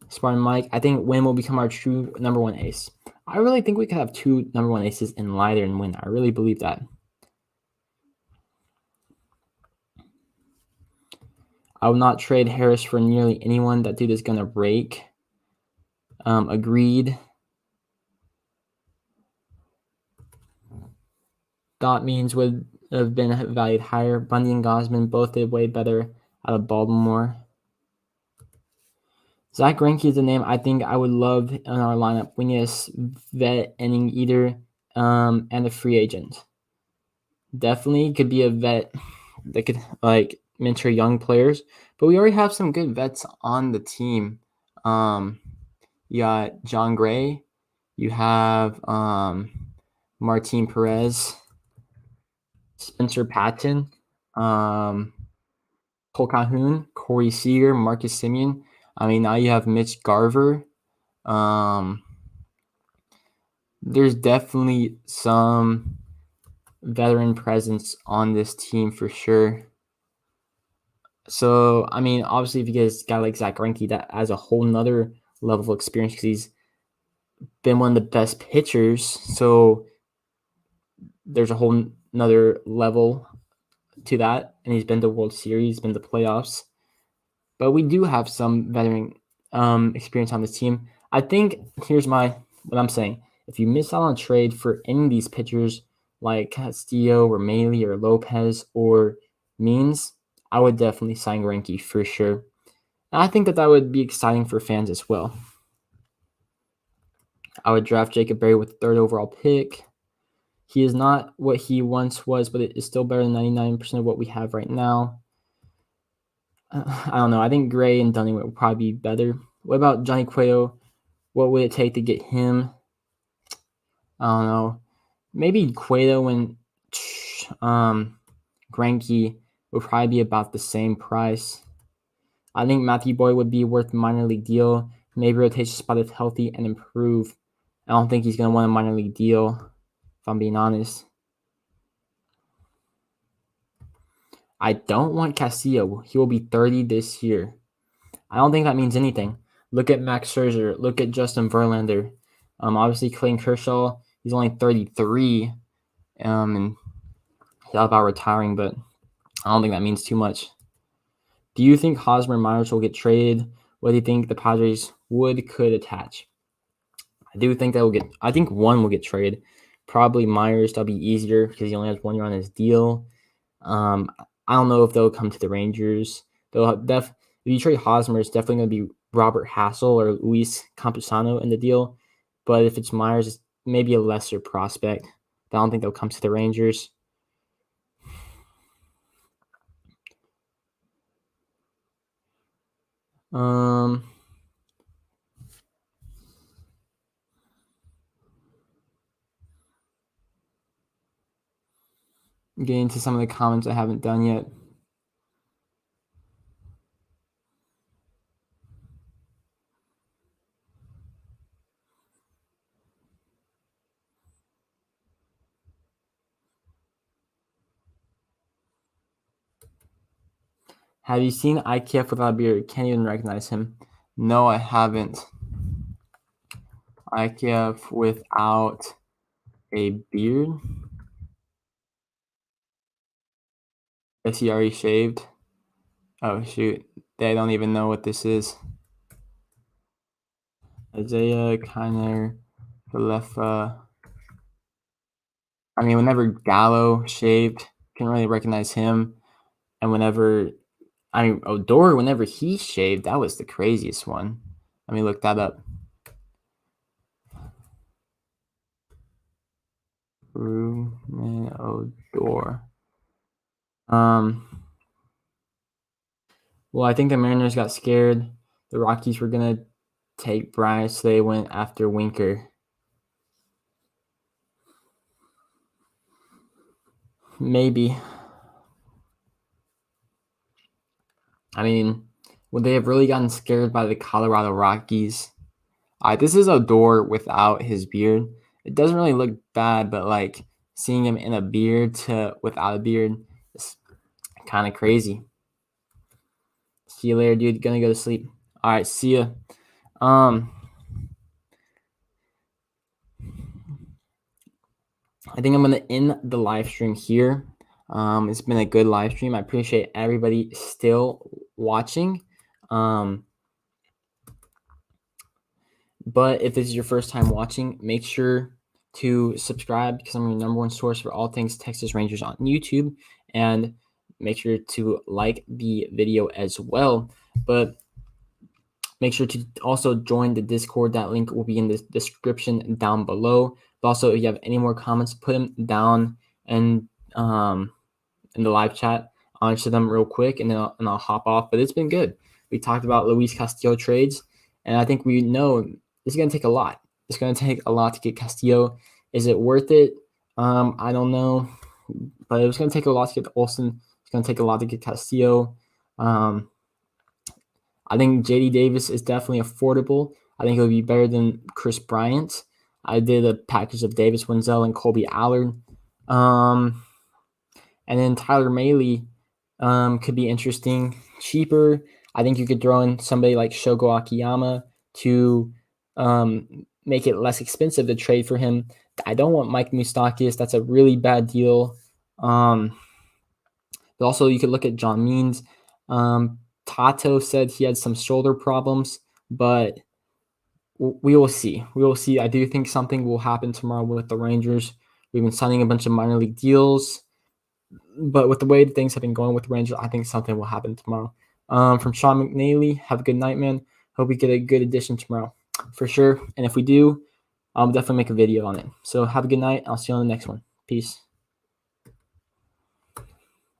Spartan Mike, I think Wynn will become our true number 1 ace. I really think we could have 2 number 1 aces in Leiter and Wynn. I really believe that. I will not trade Harris for nearly anyone. That dude is going to rake. Agreed. Dot means would have been valued higher. Bundy and Gosman both did way better out of Baltimore. Zach Greinke is a name I think I would love in our lineup. We need a vet ending either and a free agent. Definitely could be a vet that could like mentor young players, but we already have some good vets on the team. You got John Gray, you have Martin Perez, Spencer Patton, Cole Calhoun, Corey Seager, Marcus Simeon. I mean, now you have Mitch Garver. There's definitely some veteran presence on this team for sure. So, I mean, obviously, if you guys got like Zach Greinke, that has a whole nother level of experience because he's been one of the best pitchers. So there's a whole nother level to that. And he's been to World Series, been to playoffs. But we do have some veteran experience on this team. I think here's what I'm saying. If you miss out on a trade for any of these pitchers like Castillo or Mahle or Lopez or Means, I would definitely sign Greinke for sure. And I think that would be exciting for fans as well. I would draft Jacob Berry with the 3rd overall pick. He is not what he once was, but it is still better than 99% of what we have right now. I don't know. I think Gray and Dunning would probably be better. What about Johnny Cuello? What would it take to get him? I don't know. Maybe Cuello and Greinke would probably be about the same price. I think Matthew Boyd would be worth a minor league deal. Maybe rotation spot if healthy and improve. I don't think he's going to want a minor league deal, if I'm being honest. I don't want Castillo. He will be 30 this year. I don't think that means anything. Look at Max Scherzer. Look at Justin Verlander. Obviously, Clayton Kershaw, he's only 33. And he's thought about retiring, but I don't think that means too much. Do you think Hosmer Myers will get traded? What do you think the Padres could attach? I do think I think one will get traded. Probably Myers. That'll be easier because he only has 1 year on his deal. I don't know if they'll come to the Rangers. If you trade Hosmer, it's definitely going to be Robert Hassel or Luis Campusano in the deal. But if it's Myers, it's maybe a lesser prospect. But I don't think they'll come to the Rangers. Getting into some of the comments I haven't done yet. Have you seen IKF without a beard? Can't even recognize him. No, I haven't. IKF without a beard. Guess he already shaved. Oh, shoot. They don't even know what this is. Isaiah Kiner, Falefa. I mean, whenever Gallo shaved, couldn't really recognize him. And Odor, whenever he shaved, that was the craziest one. Let me look that up. Ruben Odor. Well, I think the Mariners got scared. The Rockies were going to take Bryce. So they went after Winker. Maybe. I mean, would they have really gotten scared by the Colorado Rockies? This is Odor without his beard. It doesn't really look bad, but like seeing him in a beard to without a beard is kind of crazy. See you later, dude. Gonna go to sleep. All right, see ya. I think I'm gonna end the live stream here. It's been a good live stream. I appreciate everybody still watching. But if this is your first time watching, make sure to subscribe because I'm your number one source for all things Texas Rangers on YouTube. And make sure to like the video as well. But Make sure to also join the Discord. That link will be in the description down below. But also, if you have any more comments, put them down and in the live chat. I'll answer them real quick, and then I'll hop off. But it's been good. We talked about Luis Castillo trades, and I think we know it's going to take a lot. It's going to take a lot to get Castillo. Is it worth it? I don't know, but it was going to take a lot to get Olsen. It's going to take a lot to get Castillo. I think JD Davis is definitely affordable. I think it would be better than Chris Bryant. I did a package of Davis, Wenzel, and Colby Allard. And then Tyler Mahle could be interesting. Cheaper. I think you could throw in somebody like Shogo Akiyama to make it less expensive to trade for him. I don't want Mike Moustakas. That's a really bad deal. But also, you could look at John Means. Tato said he had some shoulder problems, but we will see. We will see. I do think something will happen tomorrow with the Rangers. We've been signing a bunch of minor league deals, but with the way things have been going with the Rangers, I think something will happen tomorrow. From Sean McNally, have a good night, man. Hope we get a good edition tomorrow for sure. And if we do, I'll definitely make a video on it. So have a good night. I'll see you on the next one. Peace.